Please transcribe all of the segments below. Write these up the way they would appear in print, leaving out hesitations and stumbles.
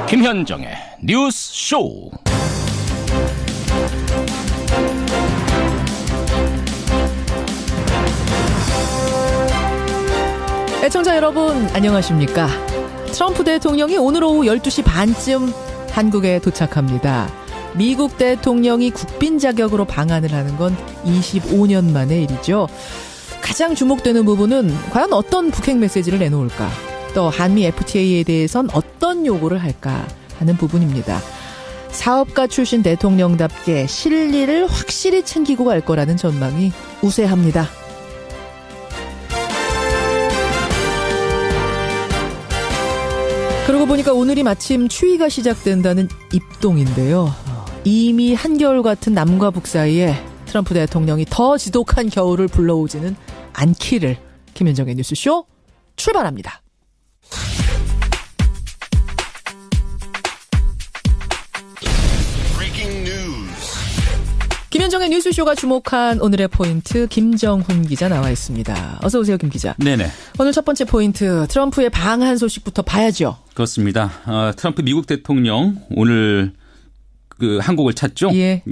김현정의 뉴스 쇼. 애청자 여러분 안녕하십니까? 트럼프 대통령이 오늘 오후 12시 반쯤 한국에 도착합니다. 미국 대통령이 국빈 자격으로 방한을 하는 건 25년 만의 일이죠. 가장 주목되는 부분은 과연 어떤 북핵 메시지를 내놓을까? 또 한미 FTA에 대해선 어떤 요구를 할까 하는 부분입니다. 사업가 출신 대통령답게 실리를 확실히 챙기고 갈 거라는 전망이 우세합니다. 그러고 보니까 오늘이 마침 추위가 시작된다는 입동인데요. 이미 한겨울 같은 남과 북 사이에 트럼프 대통령이 더 지독한 겨울을 불러오지는 않기를. 김현정의 뉴스쇼 출발합니다. 김현정의 뉴스쇼가 주목한 오늘의 포인트 김정훈 기자 나와 있습니다. 어서 오세요, 김 기자. 네네. 오늘 첫 번째 포인트 트럼프의 방한 소식부터 봐야죠. 그렇습니다. 트럼프 미국 대통령 오늘 한국을 찾죠. 예.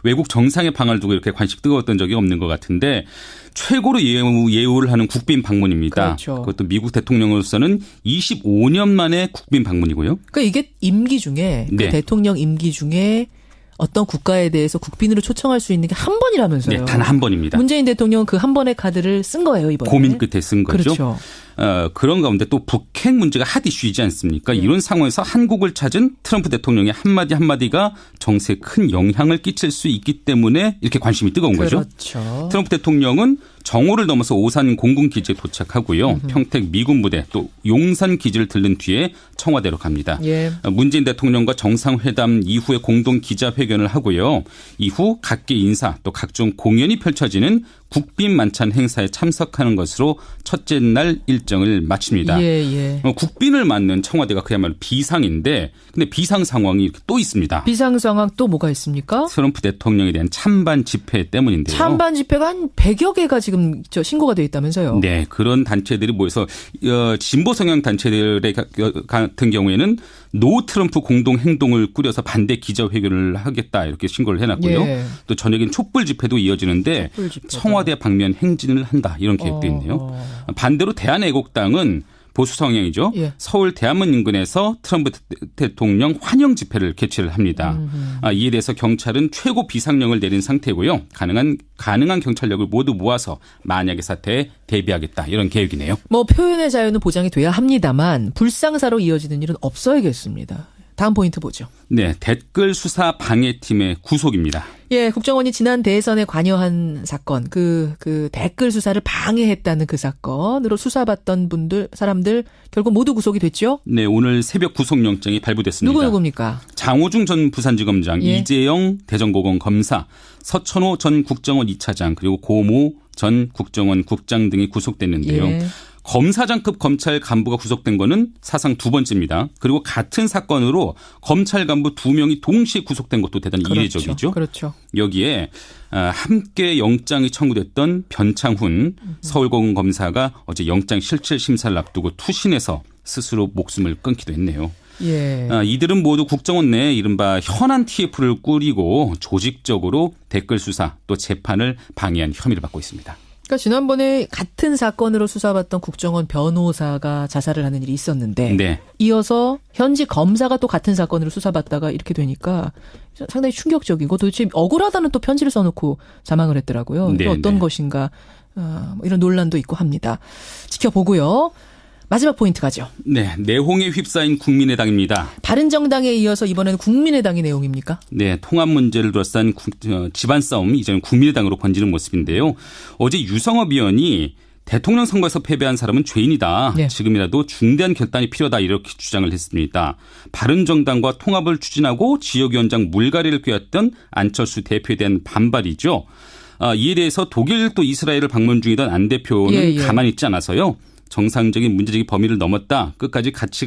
외국 정상의 방한을 두고 이렇게 관심 뜨거웠던 적이 없는 것 같은데 최고로 예우를 하는 국빈 방문입니다. 그렇죠. 그것도 미국 대통령으로서는 25년 만에 국빈 방문이고요. 그러니까 이게 임기 중에 네. 그 대통령 임기 중에 어떤 국가에 대해서 국빈으로 초청할 수 있는 게 한 번이라면서요. 네, 단 한 번입니다. 문재인 대통령은 그 한 번의 카드를 쓴 거예요, 이번에. 고민 끝에 쓴 거죠. 그렇죠. 그런 가운데 또 북핵 문제가 핫 이슈이지 않습니까? 이런 상황에서 한국을 찾은 트럼프 대통령의 한마디 한마디가 정세에 큰 영향을 끼칠 수 있기 때문에 이렇게 관심이 뜨거운 거죠. 그렇죠. 트럼프 대통령은 정오를 넘어서 오산 공군기지에 도착하고요. 평택 미군 부대 또 용산 기지를 들른 뒤에 청와대로 갑니다. 예. 문재인 대통령과 정상회담 이후에 공동 기자회견을 하고요. 이후 각계 인사 또 각종 공연이 펼쳐지는 국빈 만찬 행사에 참석하는 것으로 첫째 날 일정을 마칩니다. 예. 국빈을 맞는 청와대가 그야말로 비상인데 근데 비상 상황이 또 있습니다. 비상 상황 또 뭐가 있습니까? 트럼프 대통령에 대한 찬반 집회 때문인데요. 찬반 집회가 한 100여 개가 지금 신고가 돼 있다면서요. 네. 그런 단체들이 모여서 진보 성향 단체들의 같은 경우에는 노 트럼프 공동 행동을 꾸려서 반대 기자회견을 하겠다 이렇게 신고를 해놨고요. 예. 또 저녁엔 촛불 집회도 이어지는데 청와대 방면 행진을 한다 이런 계획도 있네요. 반대로 대한애국당은 보수 성향이죠. 예. 서울 대한문 인근에서 트럼프 대통령 환영 집회를 개최를 합니다. 이에 대해서 경찰은 최고 비상령을 내린 상태고요. 가능한 경찰력을 모두 모아서 만약의 사태에 대비하겠다 이런 계획이네요. 뭐 표현의 자유는 보장이 돼야 합니다만 불상사로 이어지는 일은 없어야겠습니다. 다음 포인트 보죠. 네, 댓글 수사 방해팀의 구속입니다. 예, 국정원이 지난 대선에 관여한 사건, 그 댓글 수사를 방해했다는 그 사건으로 수사받던 사람들 결국 모두 구속이 됐죠? 네, 오늘 새벽 구속영장이 발부됐습니다. 누구입니까? 장호중 전 부산지검장, 예. 이재영 대전고검 검사, 서천호 전 국정원 2차장, 그리고 고모 전 국정원 국장 등이 구속됐는데요. 예. 검사장급 검찰 간부가 구속된 거는 사상 두 번째입니다. 그리고 같은 사건으로 검찰 간부 2명이 동시에 구속된 것도 대단히 이례적이죠. 그렇죠. 여기에 함께 영장이 청구됐던 변창훈 서울고검 검사가 어제 영장 실질 심사를 앞두고 투신해서 스스로 목숨을 끊기도 했네요. 예. 이들은 모두 국정원 내에 이른바 현안 TF를 꾸리고 조직적으로 댓글 수사 또 재판을 방해한 혐의를 받고 있습니다. 그러니까 지난번에 같은 사건으로 수사받던 국정원 변호사가 자살을 하는 일이 있었는데 네. 이어서 현지 검사가 또 같은 사건으로 수사받다가 이렇게 되니까 상당히 충격적이고 도대체 억울하다는 또 편지를 써놓고 자망을 했더라고요. 네, 이게 어떤 네. 것인가 이런 논란도 있고 합니다. 지켜보고요. 마지막 포인트 가죠. 네, 내홍에 휩싸인 국민의당입니다. 바른정당에 이어서 이번에는 국민의당의 내용입니까? 네, 통합 문제를 둘러싼 집안 싸움 이제는 국민의당으로 번지는 모습인데요. 어제 유성업 의원이 대통령 선거에서 패배한 사람은 죄인이다. 네. 지금이라도 중대한 결단이 필요하다 이렇게 주장을 했습니다. 바른정당과 통합을 추진하고 지역위원장 물갈이를 꾀했던 안철수 대표에 대한 반발이죠. 이에 대해서 독일 또 이스라엘을 방문 중이던 안 대표는 가만히 있지 않아서요. 정상적인 문제적인 범위를 넘었다. 끝까지 같이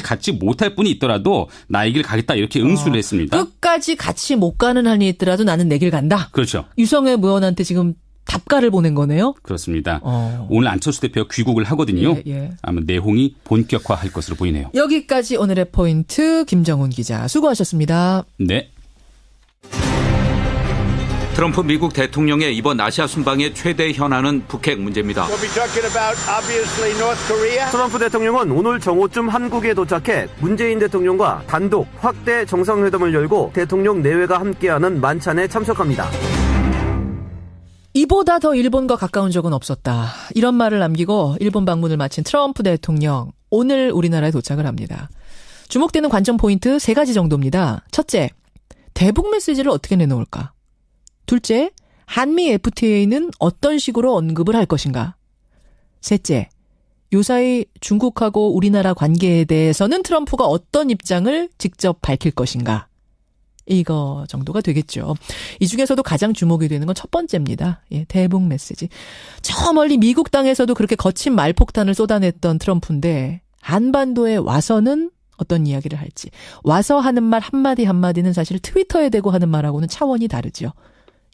같이 못할 뿐이 있더라도 나의 길 가겠다 이렇게 응수를 했습니다. 끝까지 같이 못 가는 한이 있더라도 나는 내 길 간다. 그렇죠. 유성애 의원한테 지금 답가를 보낸 거네요. 그렇습니다. 오늘 안철수 대표가 귀국을 하거든요. 아마 내홍이 본격화할 것으로 보이네요. 여기까지 오늘의 포인트 김정훈 기자 수고하셨습니다. 네. 트럼프 미국 대통령의 이번 아시아 순방의 최대 현안은 북핵 문제입니다. 트럼프 대통령은 오늘 정오쯤 한국에 도착해 문재인 대통령과 단독 확대 정상회담을 열고 대통령 내외가 함께하는 만찬에 참석합니다. 이보다 더 일본과 가까운 적은 없었다. 이런 말을 남기고 일본 방문을 마친 트럼프 대통령 오늘 우리나라에 도착을 합니다. 주목되는 관전 포인트 3가지 정도입니다. 첫째, 대북 메시지를 어떻게 내놓을까? 둘째, 한미 FTA는 어떤 식으로 언급을 할 것인가? 셋째, 요사이 중국하고 우리나라 관계에 대해서는 트럼프가 어떤 입장을 직접 밝힐 것인가? 이거 정도가 되겠죠. 이 중에서도 가장 주목이 되는 건 첫 번째입니다. 대북 메시지. 저 멀리 미국 땅에서도 그렇게 거친 말폭탄을 쏟아냈던 트럼프인데 한반도에 와서는 어떤 이야기를 할지. 와서 하는 말 한마디 한마디는 사실 트위터에 대고 하는 말하고는 차원이 다르죠.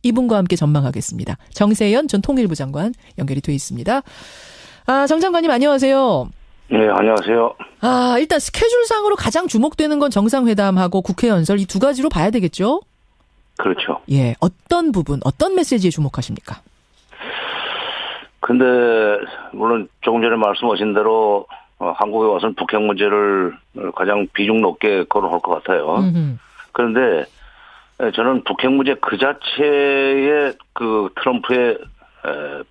이분과 함께 전망하겠습니다. 정세현 전 통일부 장관 연결이 돼 있습니다. 정 장관님 안녕하세요. 네, 안녕하세요. 일단 스케줄상으로 가장 주목되는 건 정상회담하고 국회 연설 이 2가지로 봐야 되겠죠? 그렇죠. 예, 어떤 부분, 어떤 메시지에 주목하십니까? 근데 물론 조금 전에 말씀하신 대로 한국에 와서는 북핵 문제를 가장 비중 높게 거론할 것 같아요. 그런데 저는 북핵 문제 그 자체에 그 트럼프의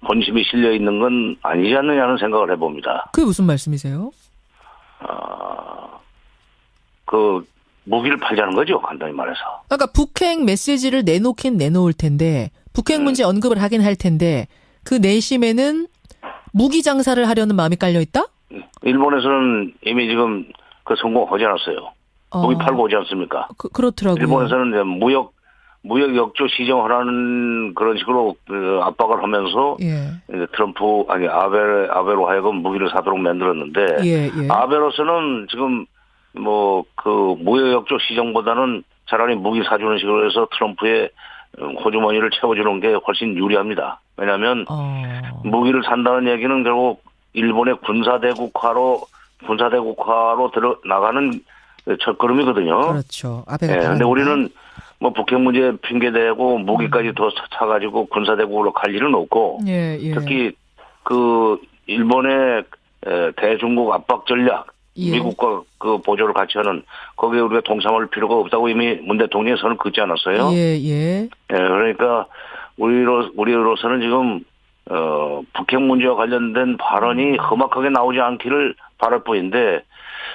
본심이 실려 있는 건 아니지 않느냐는 생각을 해봅니다. 그게 무슨 말씀이세요? 그 무기를 팔자는 거죠, 간단히 말해서. 그러니까 북핵 메시지를 내놓긴 내놓을 텐데 북핵 문제 언급을 하긴 할 텐데 그 내심에는 무기 장사를 하려는 마음이 깔려 있다? 일본에서는 이미 지금 그 성공하지 않았어요. 무기 팔고 오지 않습니까? 그렇더라고요. 일본에서는 이제 무역 역조 시정하라는 그런 식으로 압박을 하면서 이제 트럼프 아베로 하여금 무기를 사도록 만들었는데 아베로서는 지금 뭐 그 무역 역조 시정보다는 차라리 무기 사주는 식으로 해서 트럼프의 호주머니를 채워주는 게 훨씬 유리합니다. 왜냐하면 무기를 산다는 얘기는 결국 일본의 군사대국화로 나가는 첫걸음이거든요. 그렇죠. 그런데 우리는 뭐 북핵 문제 핑계대고 무기까지 더 차가지고 군사대국으로 갈 일은 없고 특히 그 일본의 대중국 압박 전략 미국과 그 보조를 같이 하는 거기에 우리가 동참할 필요가 없다고 이미 문 대통령이 선을 긋지 않았어요. 그러니까 우리로서는 지금 북핵 문제와 관련된 발언이 험악하게 나오지 않기를 바랄 뿐인데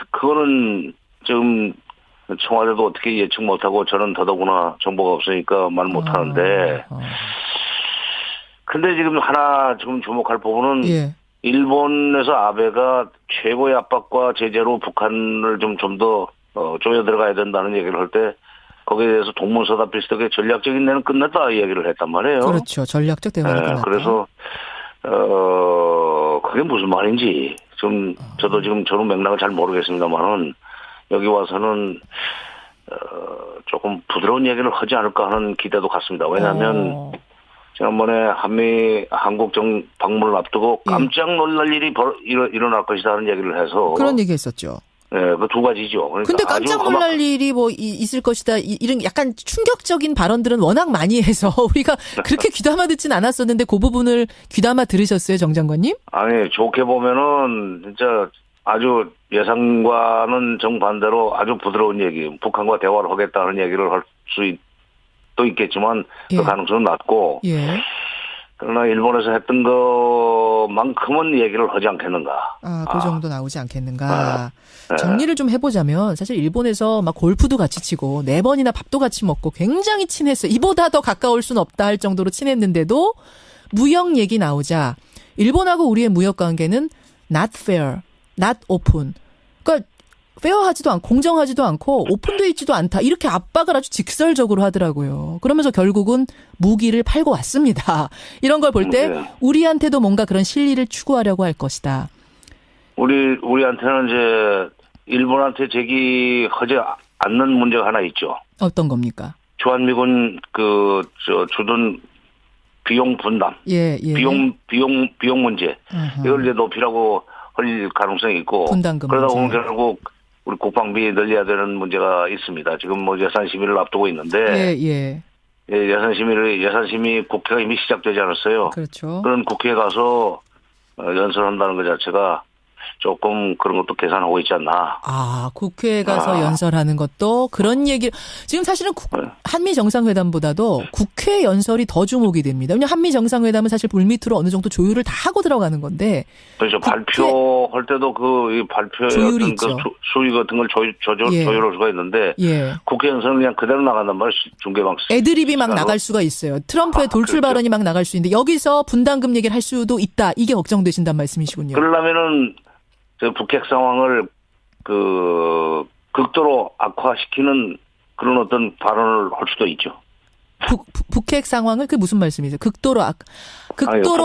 그거는 지금 청와대도 어떻게 예측 못하고 저는 더더구나 정보가 없으니까 말 못하는데 근데 지금 하나 지금 주목할 부분은 일본에서 아베가 최고의 압박과 제재로 북한을 좀 더 조여 들어가야 된다는 얘기를 할 때 거기에 대해서 동문서답 비슷하게 전략적인 데는 끝났다 얘기를 했단 말이에요. 그렇죠. 전략적 대화는 끝났다. 그래서 그게 무슨 말인지 좀 저도 지금 저는 맥락을 잘 모르겠습니다만은 여기 와서는 조금 부드러운 얘기를 하지 않을까 하는 기대도 갖습니다. 왜냐하면 지난번에 한국 방문을 앞두고 깜짝 놀랄 일이 일어날 것이다 하는 얘기를 해서 그런 얘기 했었죠. 그 2가지죠. 그러니까 근데 깜짝 놀랄 일이 뭐 있을 것이다. 이런 약간 충격적인 발언들은 워낙 많이 해서 우리가 그렇게 귀담아 듣진 않았었는데 그 부분을 귀담아 들으셨어요, 정 장관님? 아니, 좋게 보면은 진짜 아주 예상과는 정반대로 아주 부드러운 얘기, 북한과 대화를 하겠다는 얘기를 할 수도 있겠지만 그 가능성은 낮고 그러나 일본에서 했던 것만큼은 얘기를 하지 않겠는가. 그 정도 나오지 않겠는가. 정리를 좀 해보자면 사실 일본에서 막 골프도 같이 치고 4번이나 밥도 같이 먹고 굉장히 친했어요. 이보다 더 가까울 순 없다 할 정도로 친했는데도 무역 얘기 나오자 일본하고 우리의 무역 관계는 not fair, not open. 그러니까 페어하지도 않고 공정하지도 않고 오픈되어 있지도 않다. 이렇게 압박을 아주 직설적으로 하더라고요. 그러면서 결국은 무기를 팔고 왔습니다. 이런 걸 볼 때 우리한테도 뭔가 그런 실리를 추구하려고 할 것이다. 우리한테는 이제 일본한테 제기하지 않는 문제가 하나 있죠. 어떤 겁니까? 주한미군 주둔 비용 분담, 비용 문제 이걸 이제 높이라고 할 가능성이 있고 분담금 그러다 보면 문제. 결국 우리 국방비 늘려야 되는 문제가 있습니다. 지금 뭐 예산 심의를 앞두고 있는데 예산 심의 국회가 이미 시작되지 않았어요. 그렇죠. 그런 국회에 가서 연설한다는 것 자체가 조금 그런 것도 계산하고 있지 않나. 국회에 가서 연설하는 것도 그런 얘기. 지금 사실은 한미 정상회담보다도 국회 연설이 더 주목이 됩니다. 왜냐하면 한미 정상회담은 사실 물밑으로 어느 정도 조율을 다 하고 들어가는 건데. 그렇죠. 발표할 때도 그 발표의 조율이 어떤 그 수위 같은 걸 조율할 수가 있는데 국회 연설은 그냥 그대로 나간단 말이에요. 중계방송. 애드립이 막 나갈 수가 있어요. 트럼프의 돌출 그렇죠. 발언이 막 나갈 수 있는데 여기서 분담금 얘기를 할 수도 있다. 이게 걱정되신단 말씀이시군요. 그러려면은 북핵 상황을 극도로 악화시키는 그런 어떤 발언을 할 수도 있죠. 북핵 상황을 그게 무슨 말씀이세요? 극도로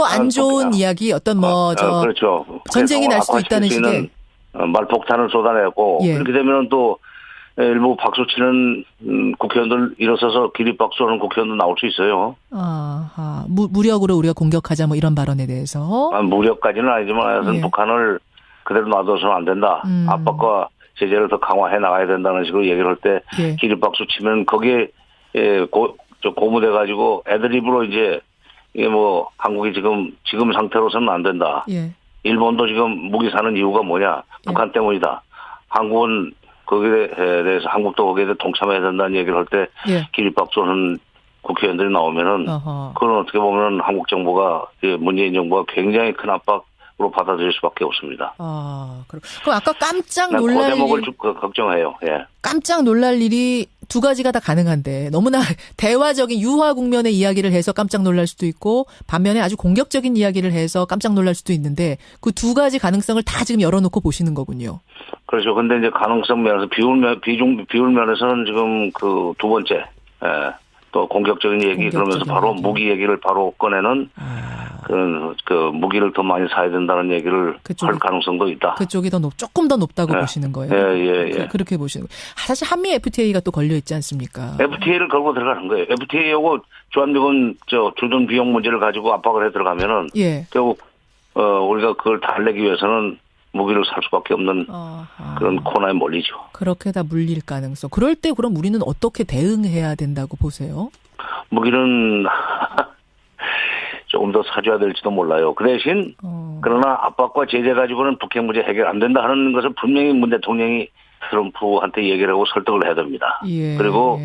안 좋은 이야기 어떤 그렇죠. 전쟁이 날 수도 있다는 식의 말폭탄을 쏟아내고 그렇게 되면 또 일부 박수치는 국회의원들 일어서서 기립박수하는 국회의원도 나올 수 있어요. 무력으로 우리가 공격하자 뭐 이런 발언에 대해서 무력까지는 아니지만 하여튼 북한을 그대로 놔둬서는 안 된다. 압박과 제재를 더 강화해 나가야 된다는 식으로 얘기를 할 때 기립박수 치면 거기에 고무돼 가지고 애드립으로 이제 이게 뭐 한국이 지금 상태로서는 안 된다. 일본도 지금 무기 사는 이유가 뭐냐? 북한 때문이다. 한국은 거기에 대해서 한국도 거기에 대해 동참해야 된다는 얘기를 할 때 기립박수하는 국회의원들이 나오면은 그건 어떻게 보면 한국 정부가 문재인 정부가 굉장히 큰 압박으로 받아들일 수밖에 없습니다. 그럼 아까 깜짝 놀랄 대목을 걱정해요. 깜짝 놀랄 일이 두 가지가 다 가능한데 너무나 대화적인 유화 국면의 이야기를 해서 깜짝 놀랄 수도 있고 반면에 아주 공격적인 이야기를 해서 깜짝 놀랄 수도 있는데 그 두 가지 가능성을 다 지금 열어놓고 보시는 거군요. 그렇죠. 근데 이제 가능성 면에서 비율 면에서는 지금 그 두 번째 또 공격적인 얘기 그러면서 바로 무기 얘기를 바로 꺼내는 그 무기를 더 많이 사야 된다는 얘기를 할 가능성도 있다. 그쪽이 조금 더 높다고 보시는 거예요. 그렇게 보시는 거예요. 사실 한미 FTA가 또 걸려 있지 않습니까? FTA를 걸고 들어가는 거예요. FTA하고 주한미군 주둔 비용 문제를 가지고 압박을 해 들어가면은 결국 우리가 그걸 달래기 위해서는 무기를 살 수밖에 없는 그런 코너에 몰리죠. 그렇게 다 물릴 가능성. 그럴 때 그럼 우리는 어떻게 대응해야 된다고 보세요? 무기는 조금 더 사줘야 될지도 몰라요. 그 대신 그러나 압박과 제재 가지고는 북핵 문제 해결 안 된다 하는 것을 분명히 문 대통령이 트럼프한테 얘기를 하고 설득을 해야 됩니다. 그리고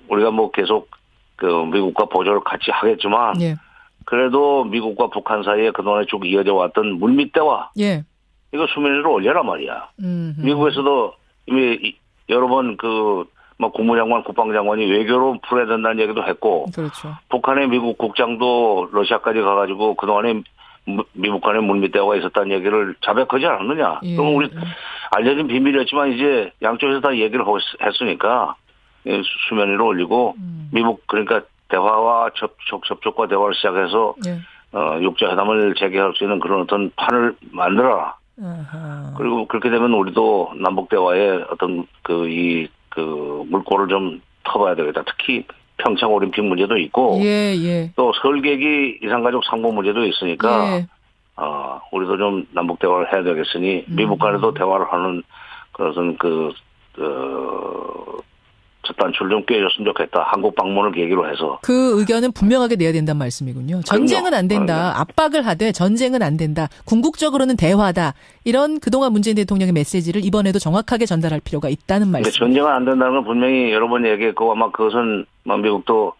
우리가 뭐 계속 그 미국과 보조를 같이 하겠지만 그래도 미국과 북한 사이에 그동안에 쭉 이어져 왔던 물밑 대화 이거 수면 위로 올려라 말이야. 미국에서도 이미 여러 번 국무장관, 국방장관이 외교로 풀어야 된다는 얘기도 했고 북한의 미국 국장도 러시아까지 가가지고 그동안에 미국 간의 물밑 대화가 있었다는 얘기를 자백하지 않았느냐. 그럼 우리 알려진 비밀이었지만 이제 양쪽에서 다 얘기를 했으니까 수면 위로 올리고 미국 그러니까 대화와 접촉과 대화를 시작해서 육자회담을 재개할 수 있는 그런 어떤 판을 만들어라. 그리고 그렇게 되면 우리도 남북 대화에 어떤 물꼬를 좀 터봐야 되겠다. 특히 평창 올림픽 문제도 있고 또 설계기 이산가족 상봉 문제도 있으니까 우리도 좀 남북 대화를 해야 되겠으니 미국 간에도 대화를 하는 그것은 첫 단추를 좀 꿰줬으면 좋겠다. 한국 방문을 계기로 해서. 그 의견은 분명하게 내야 된다는 말씀이군요. 전쟁은 안 된다. 압박을 하되 전쟁은 안 된다. 궁극적으로는 대화다. 이런 그동안 문재인 대통령의 메시지를 이번에도 정확하게 전달할 필요가 있다는 말씀. 전쟁은 안 된다는 건 분명히 여러 번 얘기했고 아마 그것은 미국도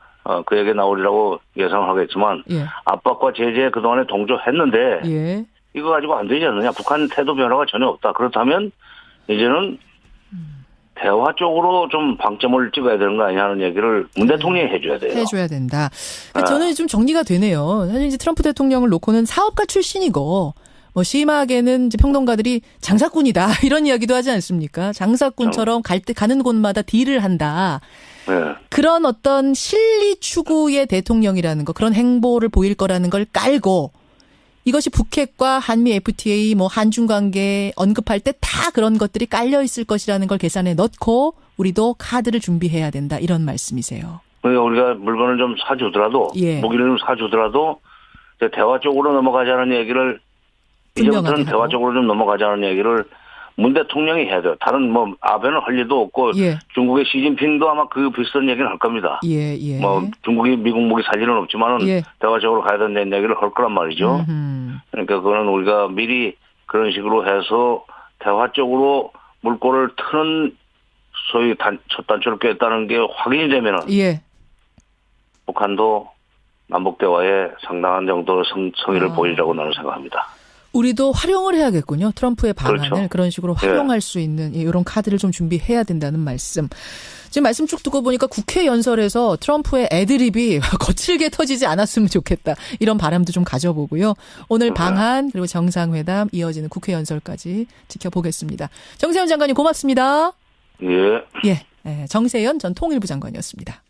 그 얘기 나오리라고 예상하겠지만 압박과 제재에 그동안에 동조했는데 이거 가지고 안 되지 않느냐. 북한 태도 변화가 전혀 없다. 그렇다면 이제는 대화 쪽으로 좀 방점을 찍어야 되는 거 아니냐 하는 얘기를 문 대통령이 해줘야 돼요. 해줘야 된다. 저는 좀 정리가 되네요. 사실 이제 트럼프 대통령을 놓고는 사업가 출신이고 뭐 심하게는 이제 평론가들이 장사꾼이다 이런 이야기도 하지 않습니까? 장사꾼처럼 가는 곳마다 딜을 한다. 그런 어떤 실리 추구의 대통령이라는 거, 그런 행보를 보일 거라는 걸 깔고 이것이 북핵과 한미 FTA, 한중 관계 언급할 때 다 그런 것들이 깔려 있을 것이라는 걸 계산해 넣고 우리도 카드를 준비해야 된다. 이런 말씀이세요. 그러니까 우리가 물건을 좀 사주더라도 예. 무기를 좀 사주더라도 대화 쪽으로 넘어가자는 얘기를 이제부터는 대화 쪽으로 좀 넘어가자는 얘기를 문 대통령이 해야 돼요. 다른 뭐 아베는 할 일도 없고 예. 중국의 시진핑도 아마 그 비슷한 얘기는 할 겁니다. 예, 예. 뭐 중국이 미국 무기 살 일은 없지만은 예. 대화적으로 가야 된다는 얘기를 할 거란 말이죠. 그러니까 그거는 우리가 미리 그런 식으로 해서 대화 쪽으로 물꼬를 트는 소위 첫 단추를 꿰었다는 게 확인이 되면은 예. 북한도 남북 대화에 상당한 정도의 성의를 보이리라고 나는 생각합니다. 우리도 활용을 해야겠군요. 트럼프의 방안을 그렇죠. 그런 식으로 활용할 수 있는 이런 카드를 좀 준비해야 된다는 말씀. 지금 말씀 쭉 듣고 보니까 국회 연설에서 트럼프의 애드립이 거칠게 터지지 않았으면 좋겠다. 이런 바람도 좀 가져보고요. 오늘 방한 그리고 정상회담 이어지는 국회 연설까지 지켜보겠습니다. 정세현 장관님 고맙습니다. 예. 예, 정세현 전 통일부 장관이었습니다.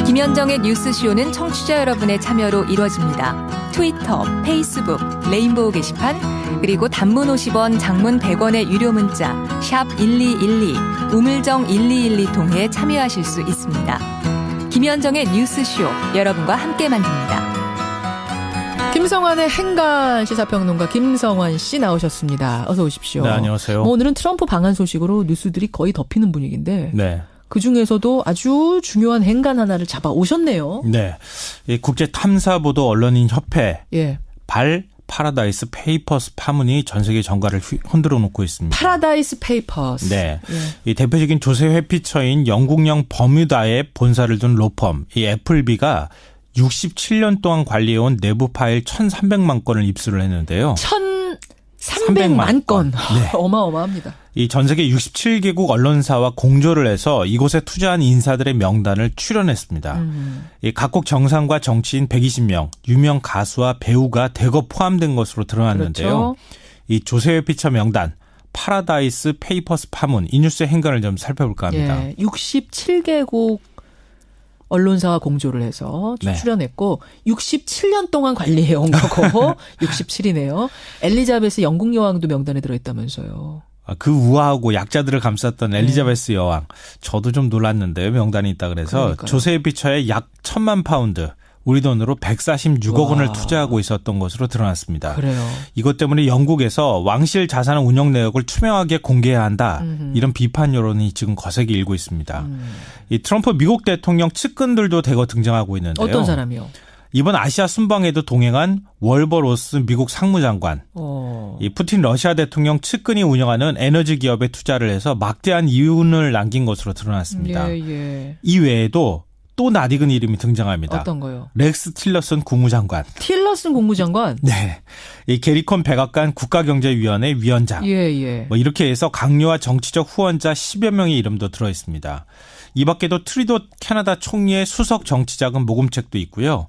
김현정의 뉴스쇼는 청취자 여러분의 참여로 이루어집니다. 트위터, 페이스북, 레인보우 게시판, 그리고 단문 50원, 장문 100원의 유료 문자 샵 1212, 우물정 1212 통해 참여하실 수 있습니다. 김현정의 뉴스쇼, 여러분과 함께 만듭니다. 김성환의 행간 시사평론가 김성환 씨 나오셨습니다. 어서 오십시오. 네, 안녕하세요. 오늘은 트럼프 방한 소식으로 뉴스들이 거의 덮이는 분위기인데 네. 그중에서도 아주 중요한 행간 하나를 잡아 오셨네요. 네. 이 국제탐사보도 언론인 협회 예. 발 파라다이스 페이퍼스 파문이 전 세계 정가를 흔들어 놓고 있습니다. 파라다이스 페이퍼스. 네. 예. 이 대표적인 조세 회피처인 영국령 버뮤다에 본사를 둔 로펌 이 애플비가 67년 동안 관리해온 내부 파일 1,300만 건을 입수를 했는데요. 1,300만 건. 네. 어마어마합니다. 이 전 세계 67개국 언론사와 공조를 해서 이곳에 투자한 인사들의 명단을 출연했습니다. 이 각국 정상과 정치인 120명, 유명 가수와 배우가 대거 포함된 것으로 드러났는데요. 그렇죠. 이 조세회피처 명단, 파라다이스 페이퍼스 파문, 이 뉴스의 행간을 좀 살펴볼까 합니다. 예. 67개국 언론사와 공조를 해서 네. 출연했고 67년 동안 관리해온 거고 67이네요. 엘리자베스 영국 여왕도 명단에 들어있다면서요. 그 우아하고 약자들을 감쌌던 엘리자베스 여왕. 저도 좀 놀랐는데요. 명단이 있다 그래서 그러니까요. 조세회피처에 약 1,000만 파운드, 우리 돈으로 146억 와. 원을 투자하고 있었던 것으로 드러났습니다. 그래요. 이것 때문에 영국에서 왕실 자산 운영 내역을 투명하게 공개해야 한다. 이런 비판 여론이 지금 거세게 일고 있습니다. 이 트럼프 미국 대통령 측근들도 대거 등장하고 있는데요. 어떤 사람이요? 이번 아시아 순방에도 동행한 월버 로스 미국 상무장관, 이 푸틴 러시아 대통령 측근이 운영하는 에너지 기업에 투자를 해서 막대한 이윤을 남긴 것으로 드러났습니다. 예. 이 외에도 또 낯익은 이름이 등장합니다. 어떤 거요? 렉스 틸러슨 국무장관. 틸러슨 국무장관? 네. 이 게리콘 백악관 국가경제위원회 위원장. 예. 뭐 이렇게 해서 강요와 정치적 후원자 10여 명의 이름도 들어 있습니다. 이 밖에도 트리도 캐나다 총리의 수석 정치자금 모금책도 있고요.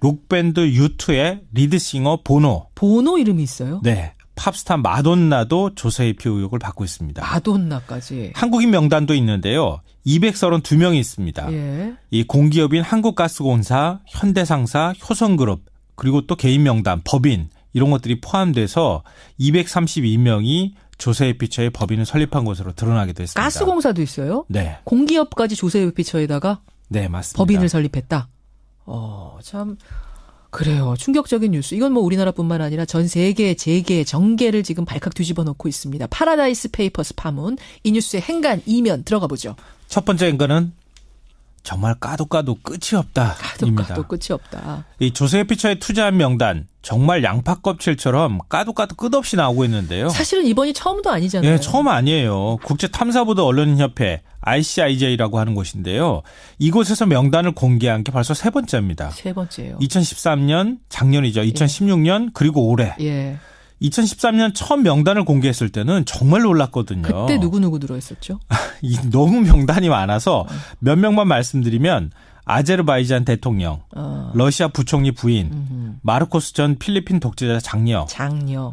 록밴드 U2의 리드싱어 보노. 보노 이름이 있어요? 네. 팝스타 마돈나도 조세회피 의혹을 받고 있습니다. 마돈나까지. 한국인 명단도 있는데요. 232명이 있습니다. 예. 이 공기업인 한국가스공사, 현대상사, 효성그룹, 그리고 또 개인 명단, 법인 이런 것들이 포함돼서 232명이 조세회피처의 법인을 설립한 것으로 드러나게 됐습니다. 가스공사도 있어요? 네. 공기업까지 조세회피처에다가 네, 맞습니다. 법인을 설립했다. 참 그래요. 충격적인 뉴스. 이건 뭐 우리나라뿐만 아니라 전 세계 재계 정계를 지금 발칵 뒤집어 놓고 있습니다. 파라다이스 페이퍼스 파문. 이 뉴스의 행간 이면 들어가 보죠. 첫 번째 행간은 정말 까도 끝이 없다. 까도 끝이 없다. 이 조세회피처에 투자한 명단 정말 양파 껍질처럼 까도 끝없이 나오고 있는데요. 사실은 이번이 처음도 아니잖아요. 네, 처음 아니에요. 국제탐사보도 언론인협회 ICIJ라고 하는 곳인데요. 이곳에서 명단을 공개한 게 벌써 세 번째입니다. 세 번째예요. 2013년, 작년이죠. 2016년 그리고 올해. 예. 2013년 처음 명단을 공개했을 때는 정말 놀랐거든요. 그때 누구 들어있었죠? 너무 명단이 많아서 몇 명만 말씀드리면 아제르바이잔 대통령, 러시아 부총리 부인, 마르코스 전 필리핀 독재자 장녀,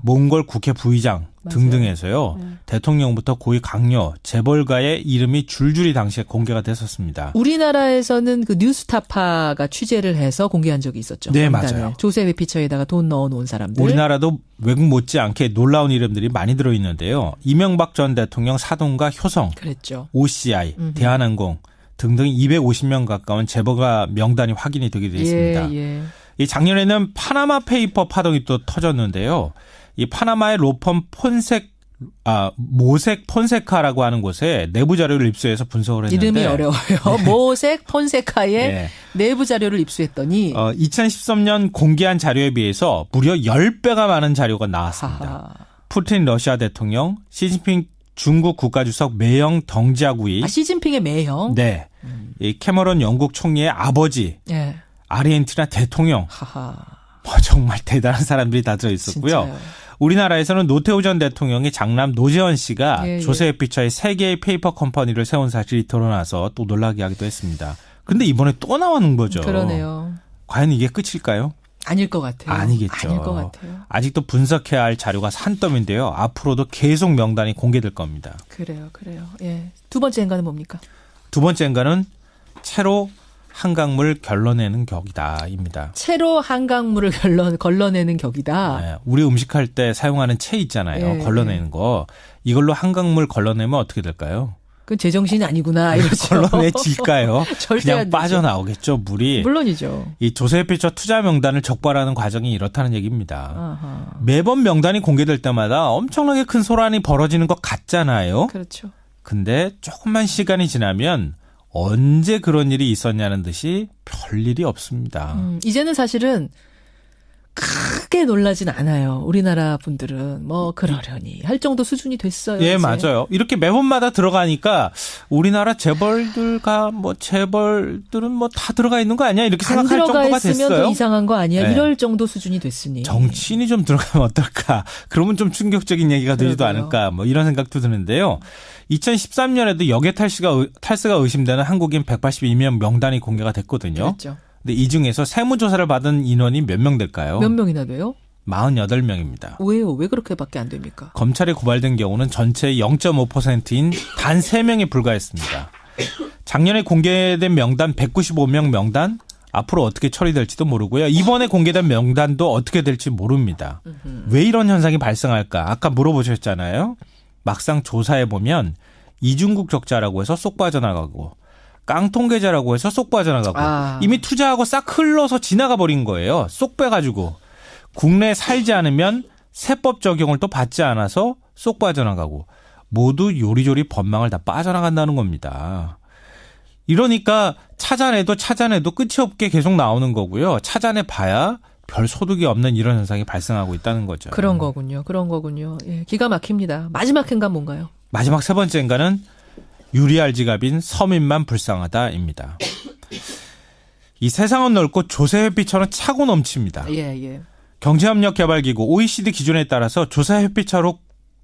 몽골 국회 부의장, 등등해서요. 대통령부터 고위 강요, 재벌가의 이름이 줄줄이 당시에 공개가 됐었습니다. 우리나라에서는 그 뉴스타파가 취재를 해서 공개한 적이 있었죠. 네, 명단을. 맞아요. 조세 회피처에다가 돈 넣어놓은 사람들. 우리나라도 외국 못지않게 놀라운 이름들이 많이 들어있는데요. 이명박 전 대통령 사돈과 효성, 그랬죠. OCI, 대한항공 등등 250명 가까운 재벌가 명단이 확인이 되게 됐습니다. 예. 이 작년에는 파나마 페이퍼 파동이 또 터졌는데요. 이 파나마의 로펌 모색 폰세카라고 하는 곳에 내부 자료를 입수해서 분석을 했는데 이름이 어려워요. 모색 폰세카의 네. 내부 자료를 입수했더니 2013년 공개한 자료에 비해서 무려 10배가 많은 자료가 나왔습니다. 하하. 푸틴 러시아 대통령, 시진핑 중국 국가주석 매형 덩자구이. 시진핑의 매형? 네. 이 캐머런 영국 총리의 아버지. 네. 아르헨티나 대통령. 하하. 뭐 정말 대단한 사람들이 다 들어있었고요. 진짜요. 우리나라에서는 노태우 전 대통령의 장남 노재원 씨가 예. 조세 회피처에 3개의 페이퍼 컴퍼니를 세운 사실이 드러나서 또 놀라게 하기도 했습니다. 그런데 이번에 또 나오는 거죠. 그러네요. 과연 이게 끝일까요? 아닐 것 같아요. 아니겠죠. 아닐 것 같아요. 아직도 분석해야 할 자료가 산더미인데요. 앞으로도 계속 명단이 공개될 겁니다. 그래요. 예. 두 번째 행간은 뭡니까? 두 번째 행간은 채로 한강물 걸러내는 격이다입니다. 채로 한강물을 걸러내는 격이다. 네, 우리 음식할 때 사용하는 채 있잖아요. 예. 걸러내는 거. 이걸로 한강물 걸러내면 어떻게 될까요? 그건 제정신이 아니구나. 이러죠. 걸러내질까요? 절대 그냥 안 되죠. 빠져나오겠죠, 물이. 물론이죠. 이 조세회피처 투자 명단을 적발하는 과정이 이렇다는 얘기입니다. 아하. 매번 명단이 공개될 때마다 엄청나게 큰 소란이 벌어지는 것 같잖아요. 그렇죠. 근데 조금만 시간이 지나면 언제 그런 일이 있었냐는 듯이 별일이 없습니다. 이제는 사실은 크게 놀라진 않아요. 우리나라 분들은 뭐 그러려니 할 정도 수준이 됐어요. 예, 이제. 맞아요. 이렇게 매번마다 들어가니까 우리나라 재벌들은 뭐 다 들어가 있는 거 아니야? 이렇게 안 생각할 들어가 정도가 있으면 됐어요. 더 이상한 거 아니야? 네. 이럴 정도 수준이 됐으니. 정치인이 좀 들어가면 어떨까? 그러면 좀 충격적인 얘기가 되지도 그러게요. 않을까? 뭐 이런 생각도 드는데요. 2013년에도 역외 탈세가 의심되는 한국인 182명 명단이 공개가 됐거든요. 그렇죠. 근데 이 중에서 세무조사를 받은 인원이 몇 명 될까요? 몇 명이나 돼요? 48명입니다. 왜요? 왜 그렇게밖에 안 됩니까? 검찰에 고발된 경우는 전체의 0.5%인 단 3명에 불과했습니다. 작년에 공개된 명단 195명 명단 앞으로 어떻게 처리될지도 모르고요. 이번에 공개된 명단도 어떻게 될지 모릅니다. 왜 이런 현상이 발생할까? 아까 물어보셨잖아요. 막상 조사해보면 이중국 적자라고 해서 쏙 빠져나가고 깡통계좌라고 해서 쏙 빠져나가고 이미 투자하고 싹 흘러서 지나가 버린 거예요. 쏙 빼가지고. 국내에 살지 않으면 세법 적용을 또 받지 않아서 쏙 빠져나가고 모두 요리조리 법망을 다 빠져나간다는 겁니다. 이러니까 찾아내도 끝이 없게 계속 나오는 거고요. 찾아내봐야 별 소득이 없는 이런 현상이 발생하고 있다는 거죠. 그런 거군요. 예, 기가 막힙니다. 마지막 행간 뭔가요? 마지막 세 번째 행간은 유리알 지갑인 서민만 불쌍하다입니다. 이 세상은 넓고 조세회피처는 차고 넘칩니다. 예. 경제협력개발기구 OECD 기준에 따라서 조세회피처로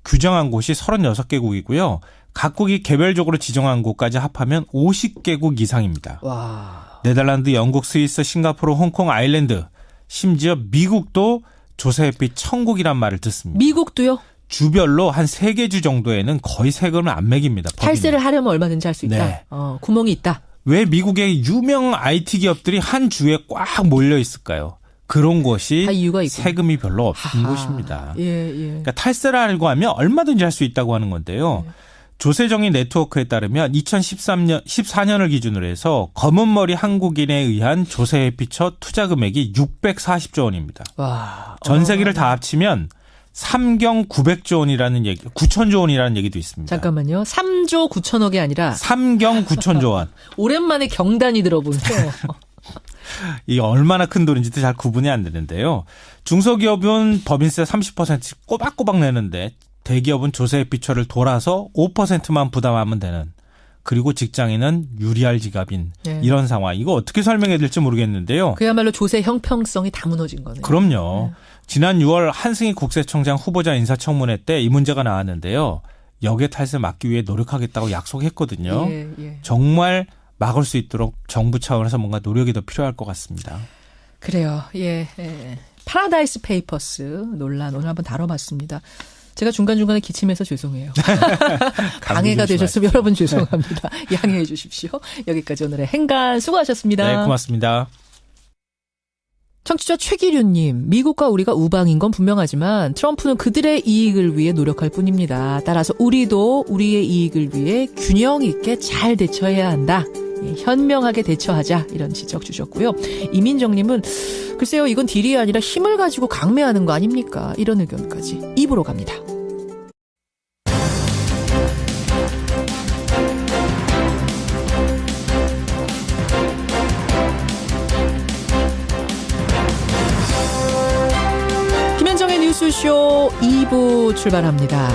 규정한 곳이 36개국이고요. 각국이 개별적으로 지정한 곳까지 합하면 50개국 이상입니다. 와. 네덜란드, 영국, 스위스, 싱가포르, 홍콩, 아일랜드, 심지어 미국도 조세회피 천국이란 말을 듣습니다. 미국도요? 주별로 한 3개 주 정도에는 거의 세금을 안 매깁니다. 탈세를 하려면 얼마든지 할 수 있다. 네. 구멍이 있다. 왜 미국의 유명 IT 기업들이 한 주에 꽉 몰려 있을까요? 그런 곳이 다 이유가 있군요. 세금이 별로 없는 곳입니다. 예. 그러니까 탈세를 하려고 하면 얼마든지 할 수 있다고 하는 건데요. 조세정의 네트워크에 따르면 2014년을 기준으로 해서 검은머리 한국인에 의한 조세회피처 투자 금액이 640조 원입니다. 와. 전 세계를 다 합치면 3경 900조 원이라는 얘기, 9천조 원이라는 얘기도 있습니다. 잠깐만요. 3조 9천억이 아니라 3경 9천조 원. 오랜만에 경단이 들어보네요. 이게 얼마나 큰 돈인지도 잘 구분이 안 되는데요. 중소기업은 법인세 30% 꼬박꼬박 내는데 대기업은 조세회피처를 돌아서 5%만 부담하면 되는, 그리고 직장인은 유리알 지갑인 이런 상황. 이거 어떻게 설명해야 될지 모르겠는데요. 그야말로 조세 형평성이 다 무너진 거네요. 그럼요. 지난 6월 한승희 국세청장 후보자 인사청문회 때 이 문제가 나왔는데요. 역외 탈세 막기 위해 노력하겠다고 약속했거든요. 예. 정말 막을 수 있도록 정부 차원에서 뭔가 노력이 더 필요할 것 같습니다. 그래요. 예. 파라다이스 페이퍼스 논란 오늘 한번 다뤄봤습니다. 제가 중간중간에 기침해서 죄송해요. 방해가 되셨으면 여러분 죄송합니다. 양해해 주십시오. 여기까지 오늘의 행간 수고하셨습니다. 네, 고맙습니다. 청취자 최기륜님, 미국과 우리가 우방인 건 분명하지만 트럼프는 그들의 이익을 위해 노력할 뿐입니다. 따라서 우리도 우리의 이익을 위해 균형 있게 잘 대처해야 한다. 현명하게 대처하자, 이런 지적 주셨고요. 이민정님은 글쎄요, 이건 딜이 아니라 힘을 가지고 강매하는 거 아닙니까? 이런 의견까지. 입으로 갑니다. 김현정의 뉴스쇼 2부 출발합니다.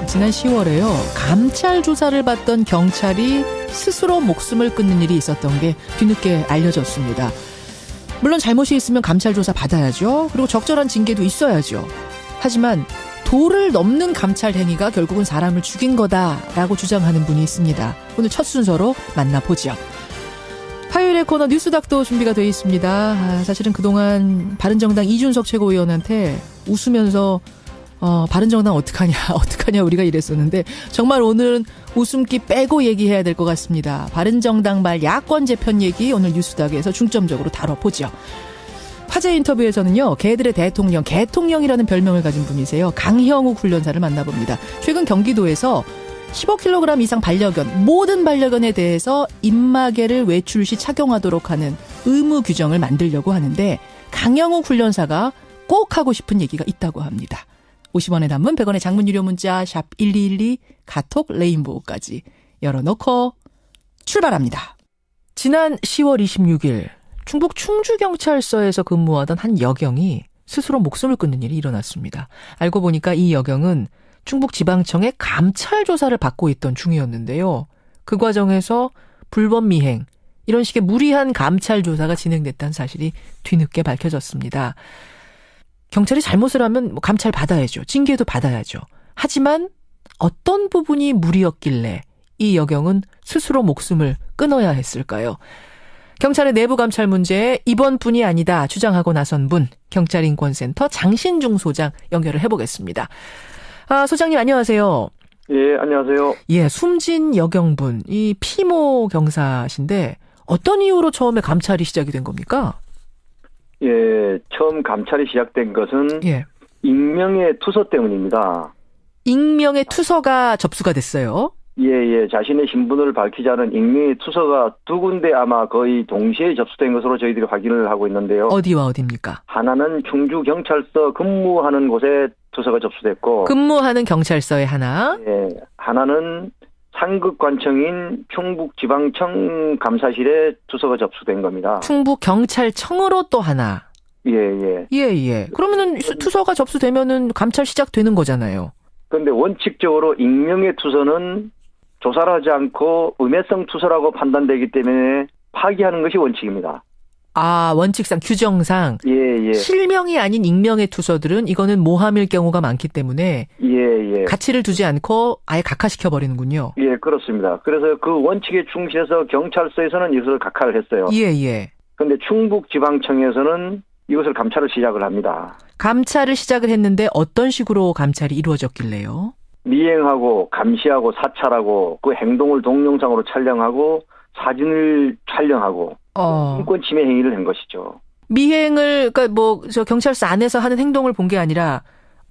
지난 10월에요. 감찰 조사를 받던 경찰이 스스로 목숨을 끊는 일이 있었던 게 뒤늦게 알려졌습니다. 물론 잘못이 있으면 감찰 조사 받아야죠. 그리고 적절한 징계도 있어야죠. 하지만 도를 넘는 감찰 행위가 결국은 사람을 죽인 거다라고 주장하는 분이 있습니다. 오늘 첫 순서로 만나보죠. 화요일의 코너 뉴스닥도 준비가 되어 있습니다. 사실은 그동안 바른정당 이준석 최고위원한테 웃으면서 바른정당 어떡하냐 우리가 이랬었는데 정말 오늘은 웃음기 빼고 얘기해야 될 것 같습니다. 바른정당발 야권 재편 얘기 오늘 뉴스닥에서 중점적으로 다뤄보죠. 화제 인터뷰에서는요. 개들의 개통령이라는 별명을 가진 분이세요. 강형욱 훈련사를 만나봅니다. 최근 경기도에서 15kg 이상 반려견, 모든 반려견에 대해서 입마개를 외출 시 착용하도록 하는 의무 규정을 만들려고 하는데 강형욱 훈련사가 꼭 하고 싶은 얘기가 있다고 합니다. 50원의 단문, 100원의 장문 유료 문자 샵 1212 카톡 레인보우까지 열어놓고 출발합니다. 지난 10월 26일 충북 충주경찰서에서 근무하던 한 여경이 스스로 목숨을 끊는 일이 일어났습니다. 알고 보니까 이 여경은 충북지방청의 감찰 조사를 받고 있던 중이었는데요. 그 과정에서 불법 미행, 이런 식의 무리한 감찰 조사가 진행됐다는 사실이 뒤늦게 밝혀졌습니다. 경찰이 잘못을 하면 감찰 받아야죠. 징계도 받아야죠. 하지만 어떤 부분이 무리였길래 이 여경은 스스로 목숨을 끊어야 했을까요? 경찰의 내부 감찰 문제에 이번뿐이 아니다 주장하고 나선 분, 경찰인권센터 장신중 소장 연결을 해보겠습니다. 소장님 안녕하세요. 예, 안녕하세요. 예, 숨진 여경분, 이 피모 경사신데 어떤 이유로 처음에 감찰이 시작이 된 겁니까? 예, 처음 감찰이 시작된 것은 익명의 투서 때문입니다. 익명의 투서가 접수가 됐어요? 예, 자신의 신분을 밝히자는 익명의 투서가 두 군데 아마 거의 동시에 접수된 것으로 저희들이 확인을 하고 있는데요. 어디와 어디입니까? 하나는 충주경찰서 근무하는 곳에 투서가 접수됐고. 근무하는 경찰서에 하나. 예, 하나는 상급관청인 충북지방청 감사실에 투서가 접수된 겁니다. 충북경찰청으로 또 하나. 예. 그러면은 투서가 접수되면은 감찰 시작되는 거잖아요. 그런데 원칙적으로 익명의 투서는 조사를 하지 않고 음해성 투서라고 판단되기 때문에 파기하는 것이 원칙입니다. 원칙상, 규정상. 예. 실명이 아닌 익명의 투서들은 이거는 모함일 경우가 많기 때문에. 예. 가치를 두지 않고 아예 각하시켜버리는군요. 예, 그렇습니다. 그래서 그 원칙에 충실해서 경찰서에서는 이것을 각하를 했어요. 예. 그런데 충북지방청에서는 이것을 감찰을 시작을 합니다. 감찰을 시작을 했는데 어떤 식으로 감찰이 이루어졌길래요? 미행하고 감시하고 사찰하고 그 행동을 동영상으로 촬영하고 사진을 촬영하고 인권 침해 행위를 한 것이죠. 미행을 그러니까 경찰서 안에서 하는 행동을 본 게 아니라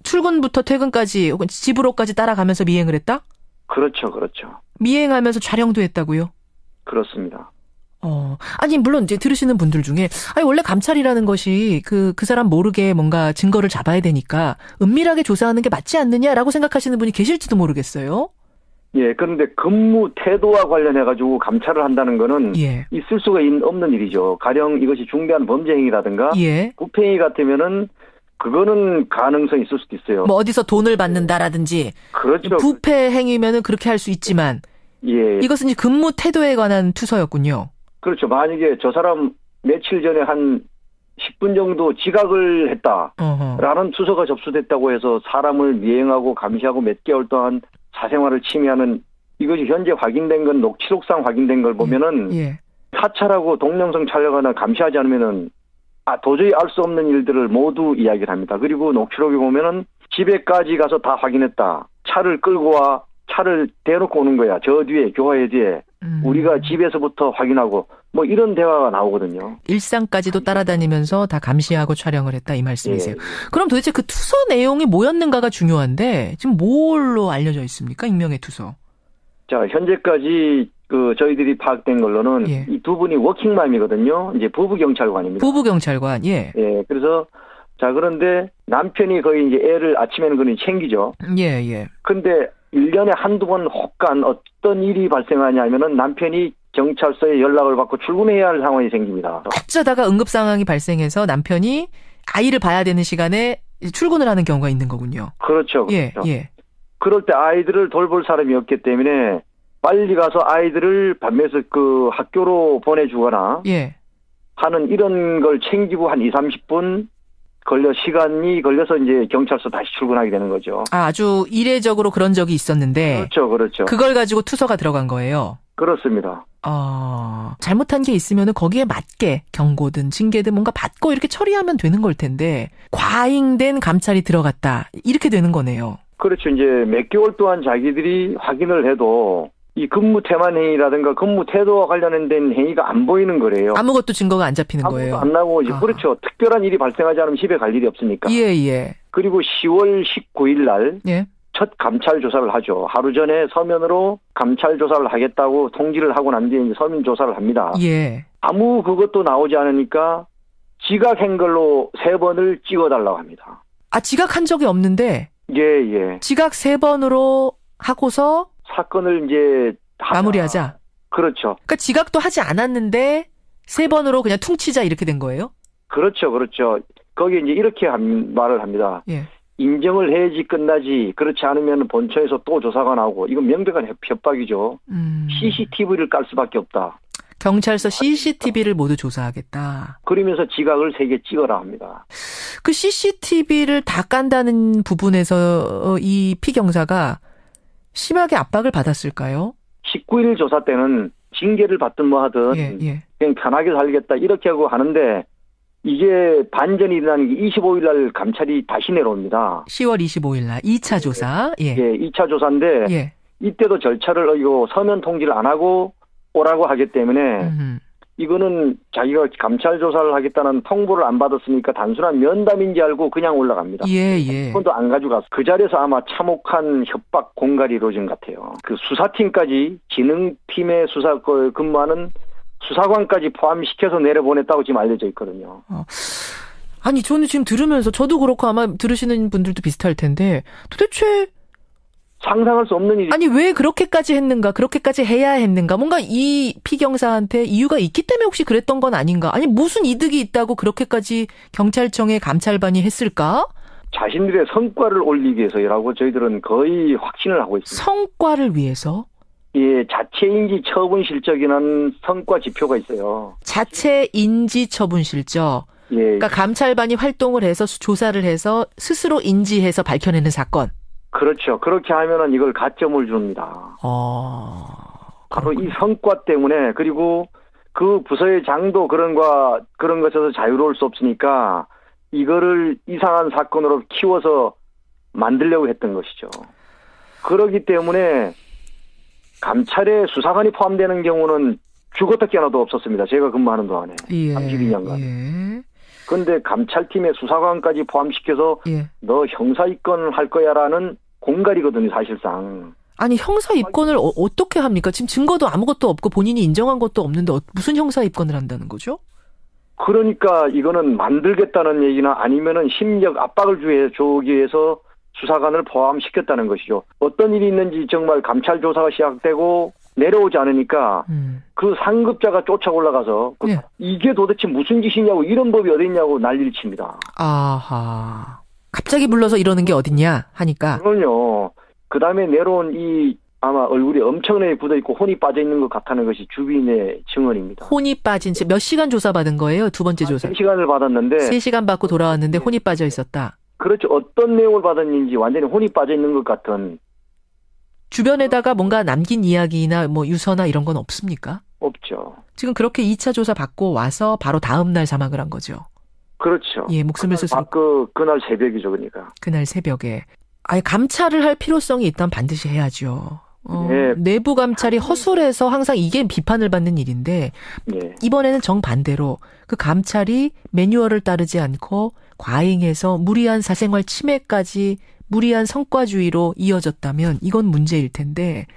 출근부터 퇴근까지 혹은 집으로까지 따라가면서 미행을 했다? 그렇죠. 미행하면서 촬영도 했다고요? 그렇습니다. 아니 물론 이제 들으시는 분들 중에 원래 감찰이라는 것이 그 사람 모르게 뭔가 증거를 잡아야 되니까 은밀하게 조사하는 게 맞지 않느냐라고 생각하시는 분이 계실지도 모르겠어요. 예, 그런데 근무 태도와 관련해가지고 감찰을 한다는 거는 있을 수가 없는 일이죠. 가령 이것이 중대한 범죄 행위라든가 부패 행위 같으면은 그거는 가능성이 있을 수도 있어요. 뭐 어디서 돈을 받는다라든지. 그렇죠. 부패 행위면은 그렇게 할 수 있지만. 이것은 이제 근무 태도에 관한 투서였군요. 그렇죠. 만약에 저 사람 며칠 전에 한 10분 정도 지각을 했다라는 투서가 접수됐다고 해서 사람을 미행하고 감시하고 몇 개월 동안 사생활을 침해하는 이것이 현재 확인된 건 녹취록상 확인된 걸 보면은 사찰하고 동영상 촬영하나 감시하지 않으면은 도저히 알 수 없는 일들을 모두 이야기를 합니다. 그리고 녹취록에 보면은 집에까지 가서 다 확인했다. 차를 끌고 와 차를 대놓고 오는 거야. 저 뒤에 교화의 뒤에 우리가 집에서부터 확인하고 뭐 이런 대화가 나오거든요. 일상까지도 따라다니면서 다 감시하고 촬영을 했다 이 말씀이세요. 예. 그럼 도대체 그 투서 내용이 뭐였는가가 중요한데 지금 뭘로 알려져 있습니까? 익명의 투서. 자, 현재까지 저희들이 파악된 걸로는 예. 이 두 분이 워킹맘이거든요. 이제 부부 경찰관입니다. 부부 경찰관. 예. 예. 그래서 자, 그런데 남편이 거의 이제 애를 아침에는 거의 챙기죠. 예, 예. 근데 1년에 한두 번 혹간 어떤 일이 발생하냐면은 남편이 경찰서에 연락을 받고 출근해야 할 상황이 생깁니다. 어쩌다가 응급 상황이 발생해서 남편이 아이를 봐야 되는 시간에 출근을 하는 경우가 있는 거군요. 그렇죠. 예, 그렇죠. 예. 그럴 때 아이들을 돌볼 사람이 없기 때문에 빨리 가서 아이들을 밤에서 학교로 보내주거나 예. 하는 이런 걸 챙기고 한 20-30분 시간이 걸려서 이제 경찰서 다시 출근하게 되는 거죠. 아주 이례적으로 그런 적이 있었는데. 그렇죠, 그렇죠. 그걸 가지고 투서가 들어간 거예요. 그렇습니다. 잘못한 게 있으면은 거기에 맞게 경고든 징계든 뭔가 받고 이렇게 처리하면 되는 걸 텐데 과잉된 감찰이 들어갔다 이렇게 되는 거네요. 그렇죠. 이제 몇 개월 동안 자기들이 확인을 해도 이 근무 태만 행위라든가 근무 태도와 관련된 행위가 안 보이는 거래요. 아무것도 증거가 안 잡히는 거예요. 안 나오고 그렇죠. 특별한 일이 발생하지 않으면 집에 갈 일이 없으니까. 예, 예. 그리고 10월 19일 날 예. 첫 감찰 조사를 하죠. 하루 전에 서면으로 감찰 조사를 하겠다고 통지를 하고 난 뒤에 이제 서면 조사를 합니다. 예. 아무 그것도 나오지 않으니까 지각한 걸로 3번을 찍어달라고 합니다. 지각한 적이 없는데? 예, 예. 지각 3번으로 하고서 사건을 이제 마무리하자. 그렇죠. 그러니까 지각도 하지 않았는데 3번으로 그냥 퉁치자 이렇게 된 거예요? 그렇죠, 그렇죠. 거기에 이제 이렇게 말을 합니다. 예. 인정을 해야지 끝나지. 그렇지 않으면 본청에서 또 조사가 나오고 이건 명백한 협박이죠. CCTV를 깔 수밖에 없다. 경찰서 CCTV를 모두 조사하겠다. 그러면서 지각을 3개 찍어라 합니다. 그 CCTV를 다 깐다는 부분에서 이 피경사가 심하게 압박을 받았을까요? 19일 조사 때는 징계를 받든 뭐 하든 그냥 편하게 살겠다 이렇게 하고 하는데 이게 반전이 일어나는 게 25일 날 감찰이 다시 내려옵니다. 10월 25일 날 2차 조사. 예. 2차 조사인데 이때도 절차를 어기고 서면 통지를 안 하고 오라고 하기 때문에 이거는 자기가 감찰 조사를 하겠다는 통보를 안 받았으니까 단순한 면담인지 알고 그냥 올라갑니다. 예. 그것도 안 가져가서 그 자리에서 아마 참혹한 협박 공갈이 이루어진 것 같아요. 그 수사팀까지 진흥팀의 근무하는 수사관까지 포함시켜서 내려보냈다고 지금 알려져 있거든요. 아니 저는 지금 들으면서 저도 그렇고 아마 들으시는 분들도 비슷할 텐데 도대체 상상할 수 없는 일이. 아니 왜 그렇게까지 했는가? 그렇게까지 해야 했는가? 뭔가 이 피경사한테 이유가 있기 때문에 혹시 그랬던 건 아닌가? 아니 무슨 이득이 있다고 그렇게까지 경찰청의 감찰반이 했을까? 자신들의 성과를 올리기 위해서라고 저희들은 거의 확신을 하고 있습니다. 성과를 위해서? 예, 자체인지 처분 실적이라는 성과 지표가 있어요. 자체인지 처분 실적. 예. 그러니까 감찰반이 활동을 해서 조사를 해서 스스로 인지해서 밝혀내는 사건. 그렇죠. 그렇게 하면은 이걸 가점을 줍니다. 바로 이 성과 때문에 그리고 그 부서의 장도 그런 것에서 자유로울 수 없으니까 이거를 이상한 사건으로 키워서 만들려고 했던 것이죠. 그렇기 때문에 감찰에 수사관이 포함되는 경우는 죽었다 깨어나도 없었습니다. 제가 근무하는 동안에. 32년간. 그런데 감찰팀의 수사관까지 포함시켜서 너 형사 입건을 할 거야라는 공갈이거든요, 사실상. 아니 형사 입건을 어떻게 합니까? 지금 증거도 아무것도 없고 본인이 인정한 것도 없는데 무슨 형사 입건을 한다는 거죠? 그러니까 이거는 만들겠다는 얘기나 아니면은 심리적 압박을 주기 위해서 수사관을 포함시켰다는 것이죠. 어떤 일이 있는지 정말 감찰 조사가 시작되고 내려오지 않으니까 그 상급자가 쫓아 올라가서 이게 도대체 무슨 짓이냐고 이런 법이 어디 있냐고 난리를 칩니다. 아하. 갑자기 불러서 이러는 게 어딨냐 하니까. 그럼요. 그다음에 내려온 이 아마 얼굴이 엄청나게 굳어있고 혼이 빠져있는 것 같다는 것이 주민의 증언입니다. 혼이 빠진 채 몇 시간 조사받은 거예요? 두 번째 조사. 3시간을 받았는데. 3시간 받고 돌아왔는데 혼이 빠져 있었다. 그렇죠. 어떤 내용을 받았는지 완전히 혼이 빠져있는 것 같은. 주변에다가 뭔가 남긴 이야기나 뭐 유서나 이런 건 없습니까? 없죠. 지금 그렇게 2차 조사 받고 와서 바로 다음 날 사망을 한 거죠. 그렇죠. 예, 목숨을 스스로. 그날 새벽이죠, 그러니까. 그날 새벽에. 아예 감찰을 할 필요성이 있다면 반드시 해야죠. 예. 내부 감찰이 허술해서 항상 이게 비판을 받는 일인데 예. 이번에는 정반대로 그 감찰이 매뉴얼을 따르지 않고 과잉해서 무리한 사생활 침해까지 무리한 성과주의로 이어졌다면 이건 문제일 텐데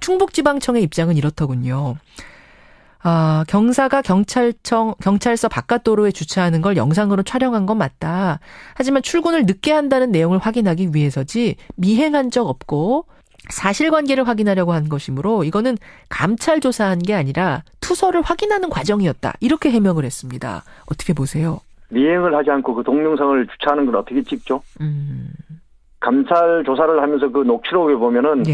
충북지방청의 입장은 이렇더군요. 경사가 경찰서 바깥도로에 주차하는 걸 영상으로 촬영한 건 맞다. 하지만 출근을 늦게 한다는 내용을 확인하기 위해서지 미행한 적 없고 사실관계를 확인하려고 한 것이므로 이거는 감찰 조사한 게 아니라 투서를 확인하는 과정이었다. 이렇게 해명을 했습니다. 어떻게 보세요? 미행을 하지 않고 그 동영상을 주차하는 건 어떻게 찍죠? 감찰 조사를 하면서 그 녹취록에 보면은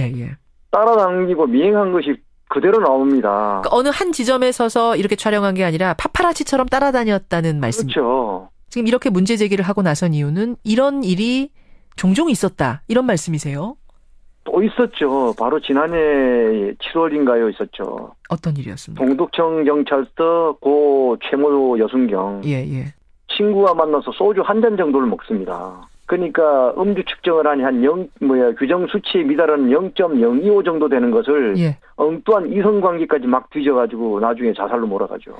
따라다니고 미행한 것이 그대로 나옵니다. 그러니까 어느 한 지점에 서서 이렇게 촬영한 게 아니라 파파라치처럼 따라다녔다는 말씀. 그렇죠. 지금 이렇게 문제 제기를 하고 나선 이유는 이런 일이 종종 있었다. 이런 말씀이세요? 또 있었죠. 바로 지난해 7월인가요 있었죠. 어떤 일이었습니까? 동덕청 경찰서 고 최모 여순경. 친구와 만나서 소주 한 잔 정도를 먹습니다. 그러니까 음주 측정을 하니 한 규정 수치에 미달하는 0.025 정도 되는 것을 엉뚱한 이성관계까지 막 뒤져가지고 나중에 자살로 몰아가죠.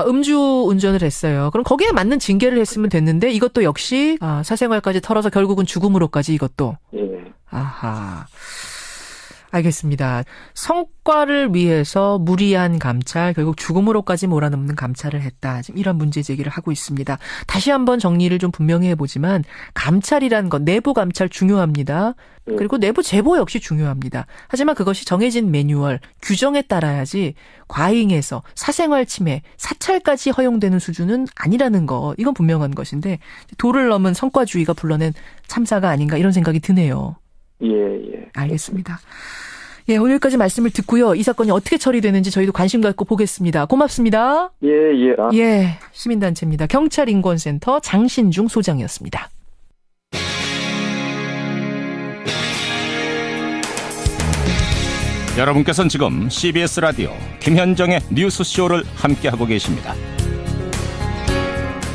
음주 운전을 했어요. 그럼 거기에 맞는 징계를 했으면 됐는데 이것도 역시 사생활까지 털어서 결국은 죽음으로까지 이것도. 아하. 알겠습니다. 성과를 위해서 무리한 감찰, 결국 죽음으로까지 몰아넣는 감찰을 했다. 지금 이런 문제 제기를 하고 있습니다. 다시 한번 정리를 좀 분명히 해보지만 감찰이라는 건 내부 감찰 중요합니다. 그리고 내부 제보 역시 중요합니다. 하지만 그것이 정해진 매뉴얼, 규정에 따라야지 과잉해서 사생활 침해, 사찰까지 허용되는 수준은 아니라는 거. 이건 분명한 것인데 도를 넘은 성과주의가 불러낸 참사가 아닌가 이런 생각이 드네요. 알겠습니다. 오늘까지 말씀을 듣고요. 이 사건이 어떻게 처리되는지 저희도 관심 갖고 보겠습니다. 고맙습니다. 시민단체입니다. 경찰인권센터 장신중 소장이었습니다. 여러분께서는 지금 CBS 라디오 김현정의 뉴스쇼를 함께하고 계십니다.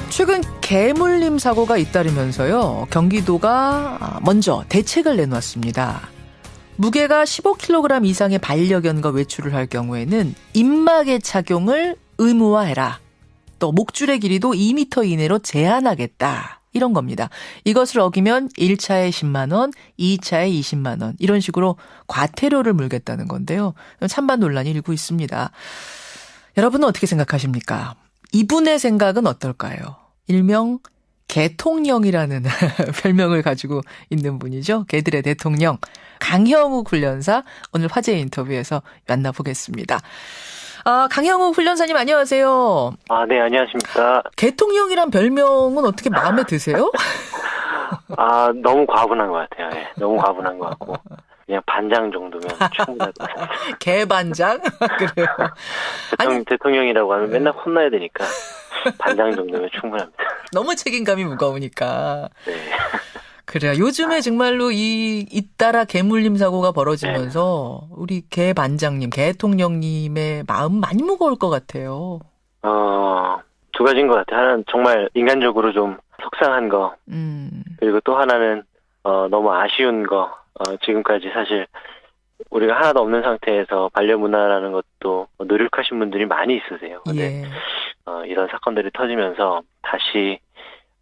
최근 개물림 사고가 잇따르면서요. 경기도가 먼저 대책을 내놓았습니다. 무게가 15kg 이상의 반려견과 외출을 할 경우에는 입마개 착용을 의무화해라. 또 목줄의 길이도 2m 이내로 제한하겠다. 이런 겁니다. 이것을 어기면 1차에 10만 원, 2차에 20만 원 이런 식으로 과태료를 물겠다는 건데요. 찬반 논란이 일고 있습니다. 여러분은 어떻게 생각하십니까? 이분의 생각은 어떨까요? 일명 개통령이라는 별명을 가지고 있는 분이죠. 개들의 대통령 강형욱 훈련사 오늘 화제 인터뷰에서 만나보겠습니다. 강형욱 훈련사님 안녕하세요. 네, 안녕하십니까. 개통령이란 별명은 어떻게 마음에 드세요? 너무 과분한 것 같아요. 너무 과분한 것 같고 그냥 반장 정도면 충분할 것 같아요. 개반장? 그래요. 대통령이라고 하면 맨날 혼나야 되니까 반장 정도면 충분합니다. 너무 책임감이 무거우니까. 그래요. 요즘에 정말로 잇따라 개물림 사고가 벌어지면서 우리 개 반장님, 개통령님의 마음 많이 무거울 것 같아요. 두 가지인 것 같아요. 하나는 정말 인간적으로 좀 속상한 거. 그리고 또 하나는 너무 아쉬운 거. 지금까지 사실 우리가 하나도 없는 상태에서 반려문화라는 것도 노력하신 분들이 많이 있으세요. 근데 이런 사건들이 터지면서 다시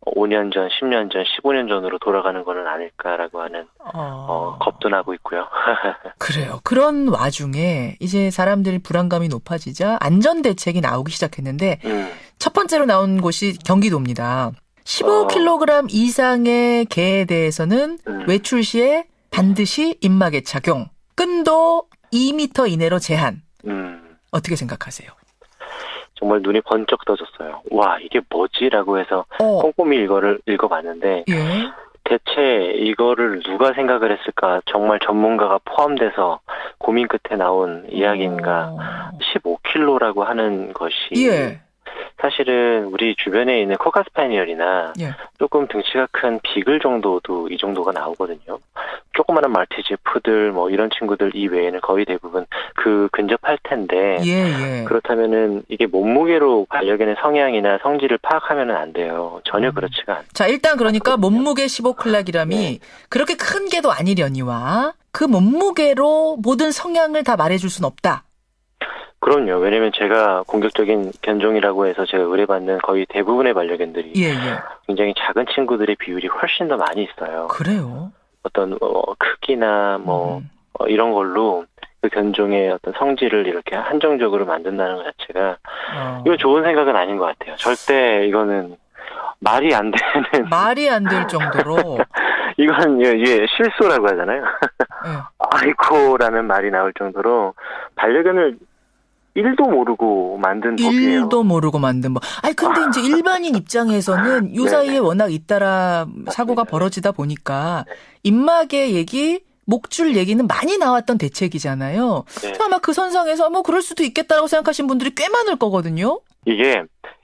5년 전, 10년 전, 15년 전으로 돌아가는 거는 아닐까라고 하는 겁도 나고 있고요. 그래요. 그런 와중에 이제 사람들이 불안감이 높아지자 안전대책이 나오기 시작했는데 첫 번째로 나온 곳이 경기도입니다. 15kg 이상의 개에 대해서는 외출 시에 반드시 입마개 착용, 끈도 2m 이내로 제한. 어떻게 생각하세요? 정말 눈이 번쩍 떠졌어요. 와, 이게 뭐지라고 해서 꼼꼼히 읽어봤는데 대체 이거를 누가 생각을 했을까? 정말 전문가가 포함돼서 고민 끝에 나온 이야기인가? 15kg라고 하는 것이 사실은 우리 주변에 있는 코카스파니엘이나 예. 조금 등치가 큰 비글 정도도 이 정도가 나오거든요. 조그마한 말티즈, 푸들 뭐 이런 친구들 이외에는 거의 대부분 그 근접할 텐데 예. 그렇다면은 이게 몸무게로 반려견의 성향이나 성질을 파악하면은 안 돼요. 전혀 그렇지가 않아요. 자, 일단 그러니까 몸무게 15kg이 네. 그렇게 큰 개도 아니려니와 그 몸무게로 모든 성향을 다 말해줄 수는 없다. 그럼요. 왜냐면 제가 공격적인 견종이라고 해서 제가 의뢰받는 거의 대부분의 반려견들이 굉장히 작은 친구들의 비율이 훨씬 더 많이 있어요. 그래요? 어떤 크기나 이런 걸로 그 견종의 어떤 성질을 이렇게 한정적으로 만든다는 것 자체가 이거 좋은 생각은 아닌 것 같아요. 절대 이거는 말이 안 될 정도로 이건 실수라고 하잖아요. 아이코라는 말이 나올 정도로 반려견을 1도 모르고 만든 법이에요. 1도 모르고 만든 법. 아니 근데 이제 일반인 입장에서는 요 사이에 워낙 잇따라 사고가 벌어지다 보니까 입마개 얘기, 목줄 얘기는 많이 나왔던 대책이잖아요. 아마 그 선상에서 그럴 수도 있겠다라고 생각하시는 분들이 꽤 많을 거거든요. 이게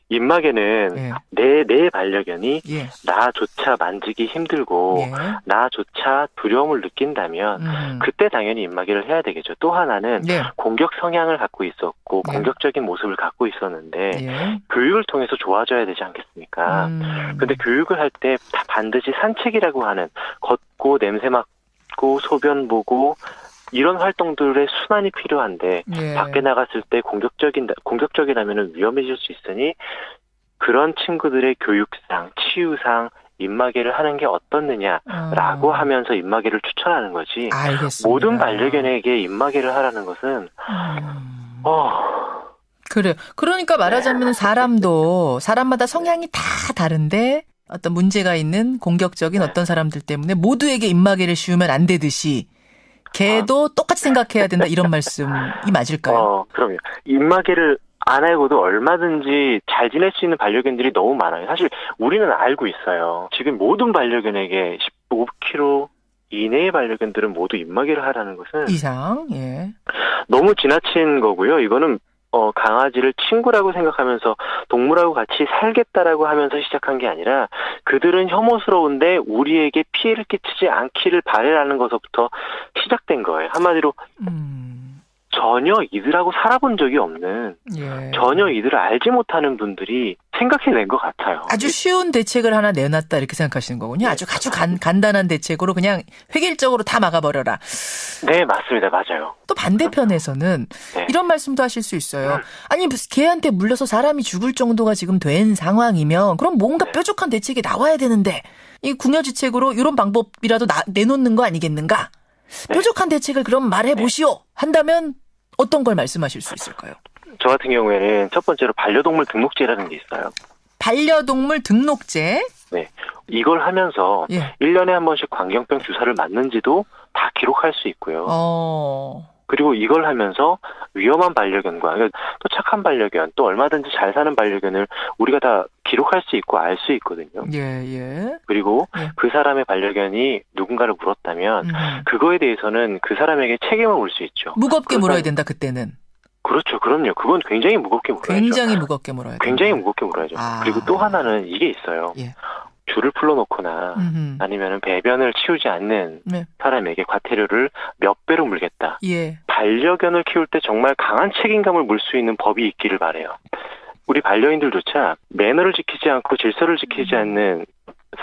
입마개는 내 반려견이 나조차 만지기 힘들고 나조차 두려움을 느낀다면 그때 당연히 입마개를 해야 되겠죠. 또 하나는 공격 성향을 갖고 있었고 공격적인 모습을 갖고 있었는데 교육을 통해서 좋아져야 되지 않겠습니까? 근데 교육을 할 때 반드시 산책이라고 하는 걷고 냄새 맡고 소변 보고 이런 활동들의 순환이 필요한데 밖에 나갔을 때 공격적이라면 위험해질 수 있으니 그런 친구들의 교육상, 치유상 입마개를 하는 게 어떻느냐라고 하면서 입마개를 추천하는 거지. 알겠습니다. 모든 반려견에게 입마개를 하라는 것은 그래. 그러니까 말하자면 사람마다 성향이 다 다른데 어떤 문제가 있는 공격적인 어떤 사람들 때문에 모두에게 입마개를 씌우면 안 되듯이 걔도 똑같이 생각해야 된다 이런 말씀이 맞을까요? 그럼요. 입마개를 안 알고도 얼마든지 잘 지낼 수 있는 반려견들이 너무 많아요. 사실 우리는 알고 있어요. 지금 모든 반려견에게 15kg 이내의 반려견들은 모두 입마개를 하라는 것은 이상, 너무 지나친 거고요. 이거는 강아지를 친구라고 생각하면서 동물하고 같이 살겠다라고 하면서 시작한 게 아니라 그들은 혐오스러운데 우리에게 피해를 끼치지 않기를 바라는 것부터 시작된 거예요. 한마디로 전혀 이들하고 살아본 적이 없는 전혀 이들을 알지 못하는 분들이 생각해낸 것 같아요. 아주 쉬운 대책을 하나 내놨다 이렇게 생각하시는 거군요. 아주 간단한 대책으로 그냥 획일적으로 다 막아버려라. 네, 맞습니다. 맞아요. 또 반대편에서는 이런 말씀도 하실 수 있어요. 아니 개한테 물려서 사람이 죽을 정도가 지금 된 상황이면 그럼 뭔가 뾰족한 대책이 나와야 되는데 이 궁여지책으로 이런 방법이라도 내놓는 거 아니겠는가? 뾰족한 대책을 그럼 말해보시오 한다면 어떤 걸 말씀하실 수 있을까요? 저 같은 경우에는 첫 번째로 반려동물 등록제라는 게 있어요. 반려동물 등록제? 네. 이걸 하면서 1년에 한 번씩 광견병 주사를 맞는지도 다 기록할 수 있고요. 그리고 이걸 하면서 위험한 반려견과 또 착한 반려견, 또 얼마든지 잘 사는 반려견을 우리가 다 기록할 수 있고 알 수 있거든요. 그리고 그 사람의 반려견이 누군가를 물었다면 그거에 대해서는 그 사람에게 책임을 물 수 있죠. 무겁게 물어야 된다, 그때는. 그렇죠. 그럼요. 그건 굉장히 무겁게 물어야죠. 굉장히 무겁게 물어야 굉장히 무겁게 물어야죠. 그리고 또 하나는 이게 있어요. 줄을 풀어놓거나 아니면 배변을 치우지 않는 사람에게 과태료를 몇 배로 물겠다. 반려견을 키울 때 정말 강한 책임감을 물 수 있는 법이 있기를 바라요. 우리 반려인들조차 매너를 지키지 않고 질서를 지키지 않는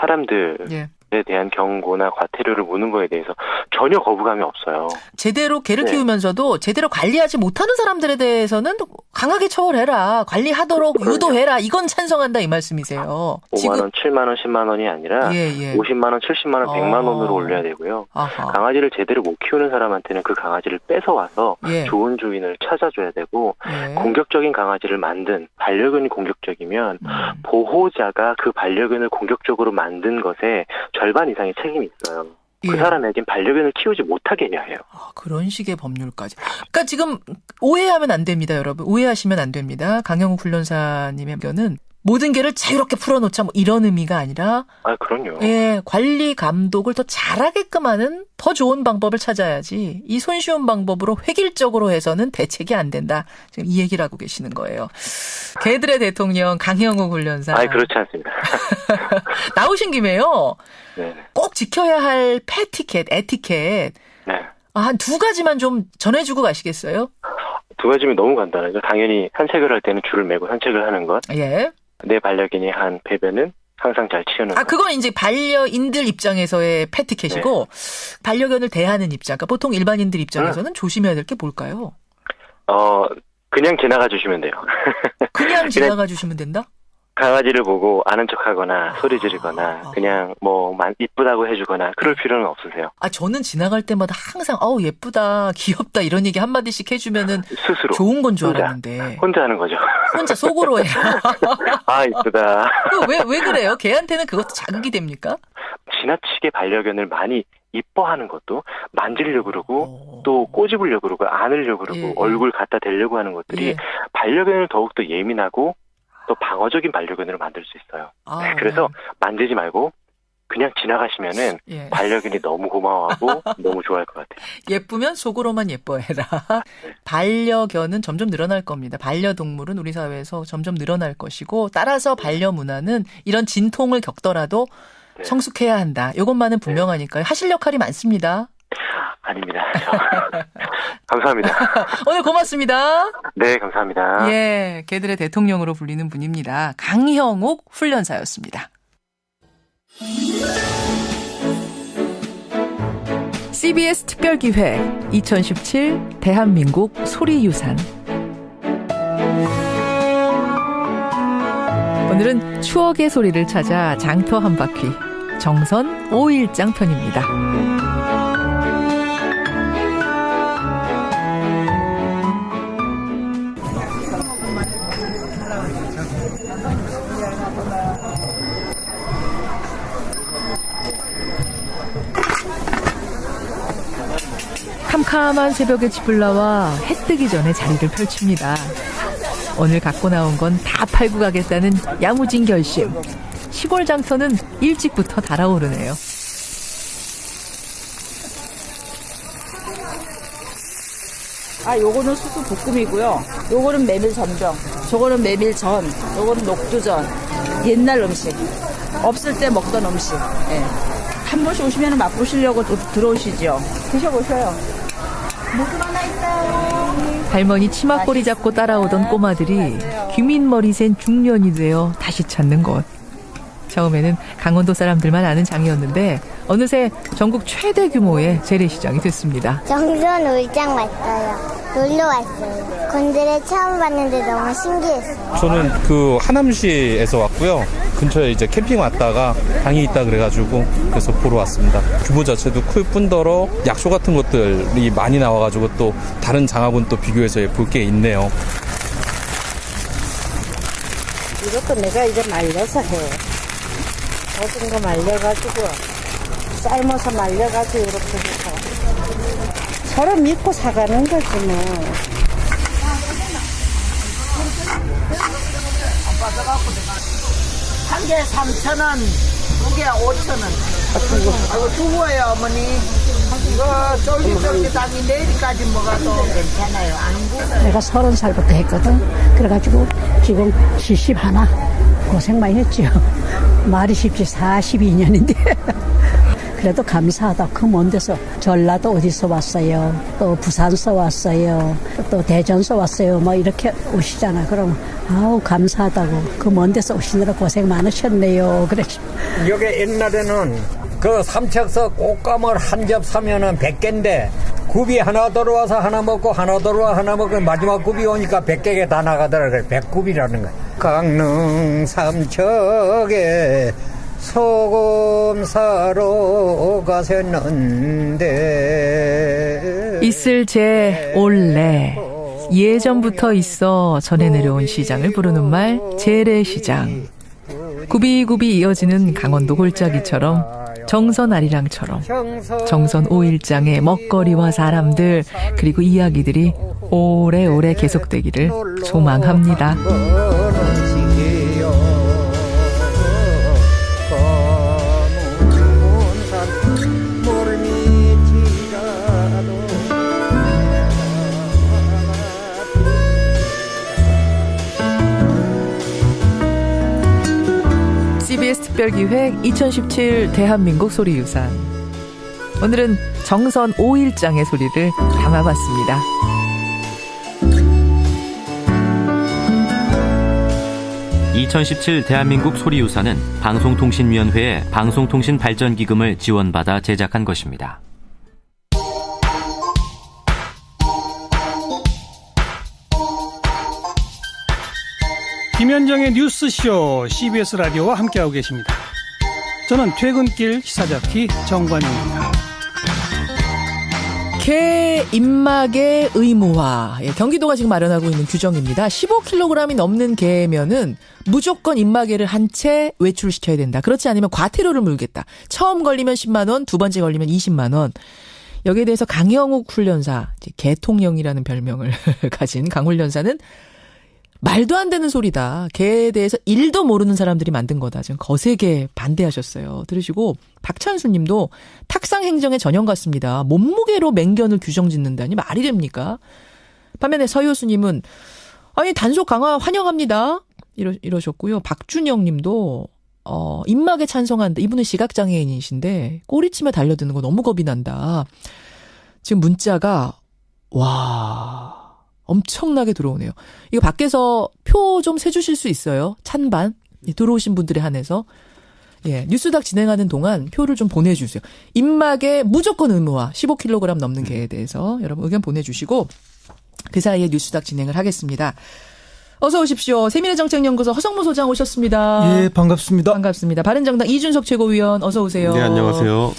사람들에 대한 경고나 과태료를 무는 거에 대해서 전혀 거부감이 없어요. 제대로 개를 키우면서도 제대로 관리하지 못하는 사람들에 대해서는 강하게 처벌해라. 관리하도록 유도해라. 이건 찬성한다 이 말씀이세요. 5만 원, 7만 원, 10만 원이 아니라 50만 원, 70만 원, 100만 원으로 올려야 되고요. 강아지를 제대로 못 키우는 사람한테는 그 강아지를 뺏어와서 좋은 주인을 찾아줘야 되고 공격적인 강아지를 만든 반려견이 공격적이면 보호자가 그 반려견을 공격적으로 만든 것에 절반 이상의 책임이 있어요. 그 사람에겐 반려견을 키우지 못하게 해야 해요. 그런 식의 법률까지. 그러니까 지금 오해하면 안 됩니다, 여러분. 오해하시면 안 됩니다. 강영욱 훈련사님의 견은 모든 개를 자유롭게 풀어놓자 뭐 이런 의미가 아니라 그럼요. 예, 관리 감독을 더 잘하게끔 하는 더 좋은 방법을 찾아야지 이 손쉬운 방법으로 획일적으로 해서는 대책이 안 된다. 지금 이 얘기를 하고 계시는 거예요. 개들의 대통령 강형욱 훈련사. 그렇지 않습니다. 나오신 김에요. 네. 꼭 지켜야 할 에티켓. 네. 한 두 가지만 좀 전해주고 가시겠어요? 두 가지면 너무 간단하죠. 당연히 산책을 할 때는 줄을 매고 산책을 하는 것. 예. 내 반려견이 한 배변은 항상 잘 치우는 것. 그건 이제 반려인들 입장에서의 패티켓이고 네. 반려견을 대하는 입장. 그러니까 보통 일반인들 입장에서는 조심해야 될 게 뭘까요? 그냥 지나가 주시면 돼요. 그냥 지나가 주시면 된다? 강아지를 보고 아는 척하거나 소리 지르거나 그냥 뭐 이쁘다고 해주거나 그럴 필요는 없으세요. 저는 지나갈 때마다 항상 예쁘다, 귀엽다 이런 얘기 한마디씩 해주면은 스스로 좋은 건 줄 알았는데 혼자 하는 거죠. 혼자 속으로 해요. 이쁘다. 왜 그래요? 걔한테는 그것도 자극이 됩니까? 지나치게 반려견을 많이 이뻐하는 것도 만지려고 그러고 또 꼬집으려고 그러고 안으려고 그러고 얼굴 갖다 대려고 하는 것들이 반려견을 더욱더 예민하고 또 방어적인 반려견으로 만들 수 있어요. 그래서 만지지 말고 그냥 지나가시면은 반려견이 너무 고마워하고 너무 좋아할 것 같아요. 예쁘면 속으로만 예뻐해라. 반려견은 점점 늘어날 겁니다. 반려동물은 우리 사회에서 점점 늘어날 것이고 따라서 반려문화는 이런 진통을 겪더라도 성숙해야 한다. 이것만은 분명하니까요. 하실 역할이 많습니다. 아닙니다. 감사합니다. 오늘 고맙습니다. 네, 감사합니다. 예, 개들의 대통령으로 불리는 분입니다. 강형욱 훈련사였습니다. CBS 특별기획 2017 대한민국 소리유산. 오늘은 추억의 소리를 찾아 장터 한 바퀴 정선 5일장 편입니다. 캄캄한 새벽에 집을 나와 해 뜨기 전에 자리를 펼칩니다. 오늘 갖고 나온 건 다 팔고 가겠다는 야무진 결심. 시골 장터는 일찍부터 달아오르네요. 요거는 수수 볶음이고요. 요거는 메밀 전병. 저거는 메밀 전. 요거는 녹두전. 옛날 음식. 없을 때 먹던 음식. 네. 한 번씩 오시면 맛보시려고 들어오시죠. 드셔보셔요. 무슨 하나 있어요. 할머니 치마꼬리 잡고 따라오던 꼬마들이 귀민머리 센 중년이 되어 다시 찾는 곳. 처음에는 강원도 사람들만 아는 장이었는데 어느새 전국 최대 규모의 재래시장이 됐습니다. 정선 울장 왔어요. 놀러 왔어요. 곤드레 처음 봤는데 너무 신기했어요. 저는 하남시에서 왔고요. 근처에 이제 캠핑 왔다가 방이 있다 그래가지고 그래서 보러 왔습니다. 규모 자체도 클 뿐더러 약초 같은 것들이 많이 나와가지고 또 다른 장하고는 또 비교해서 볼 게 있네요. 이것도 내가 이제 말려서 해. 모든 거 말려가지고 삶아서 말려가지고 이렇게 해서 서로 믿고 사가는 거지 뭐. 한 개 3,000원, 두 개 5,000원. 아이고 두고예요 어머니. 이거 쫄깃쫄깃하니 내일까지 먹어도 괜찮아요. 안 굳어요. 내가 30살부터 했거든. 그래가지고 지금 71 고생 많이 했죠. 말이 쉽지 42년인데. 그래도 감사하다. 그 먼 데서 전라도 어디서 왔어요. 또 부산서 왔어요. 또 대전서 왔어요. 뭐 이렇게 오시잖아. 그럼 아우 감사하다고. 그 먼 데서 오시느라 고생 많으셨네요. 그래. 여기 옛날에는 그 삼척서 꽃감을 한 접 사면은 100개인데 굽이 하나 들어와서 하나 먹고 하나 들어와 하나 먹고 마지막 굽이 오니까 100개가 다 나가더라. 그래 100굽이라는 거야. 강릉 삼척에 소금 사러 가셨는데 있을 제 올래 예전부터 있어 전해 내려온 시장을 부르는 말 재래시장. 굽이굽이 이어지는 강원도 골짜기처럼 정선 아리랑처럼 정선 5일장의 먹거리와 사람들 그리고 이야기들이 오래오래 계속되기를 소망합니다. 특별기획 2017 대한민국 소리유산. 오늘은 정선 5일장의 소리를 담아봤습니다. (2017) 대한민국 소리유산은 방송통신위원회의 방송통신발전기금을 지원받아 제작한 것입니다. 김현정의 뉴스쇼 CBS 라디오와 함께하고 계십니다. 저는 퇴근길 시사자키 정관용입니다. 개 입막의 의무화. 경기도가 지금 마련하고 있는 규정입니다. 15kg이 넘는 개면은 무조건 입마개를 한 채 외출시켜야 된다. 그렇지 않으면 과태료를 물겠다. 처음 걸리면 10만 원, 두 번째 걸리면 20만 원. 여기에 대해서 강영욱 훈련사, 개통령이라는 별명을 가진 강 훈련사는 말도 안 되는 소리다. 개에 대해서 1도 모르는 사람들이 만든 거다. 지금 거세게 반대하셨어요. 들으시고 박찬수 님도 탁상 행정의 전형 같습니다. 몸무게로 맹견을 규정 짓는다니 말이 됩니까? 반면에 서효수 님은 아니 단속 강화 환영합니다. 이러셨고요. 박준영 님도 입막에 찬성한다. 이분은 시각장애인이신데 꼬리치며 달려드는 거 너무 겁이 난다. 지금 문자가 와 엄청나게 들어오네요. 이거 밖에서 표 좀 세주실 수 있어요? 찬반 들어오신 분들에 한해서. 예, 뉴스닥 진행하는 동안 표를 좀 보내주세요. 입막에 무조건 의무화 15kg 넘는 개에 대해서 여러분 의견 보내주시고 그 사이에 뉴스닥 진행을 하겠습니다. 어서 오십시오. 세미래정책연구소 허성무 소장 오셨습니다. 예, 반갑습니다. 반갑습니다. 바른정당 이준석 최고위원 어서 오세요. 네, 안녕하세요.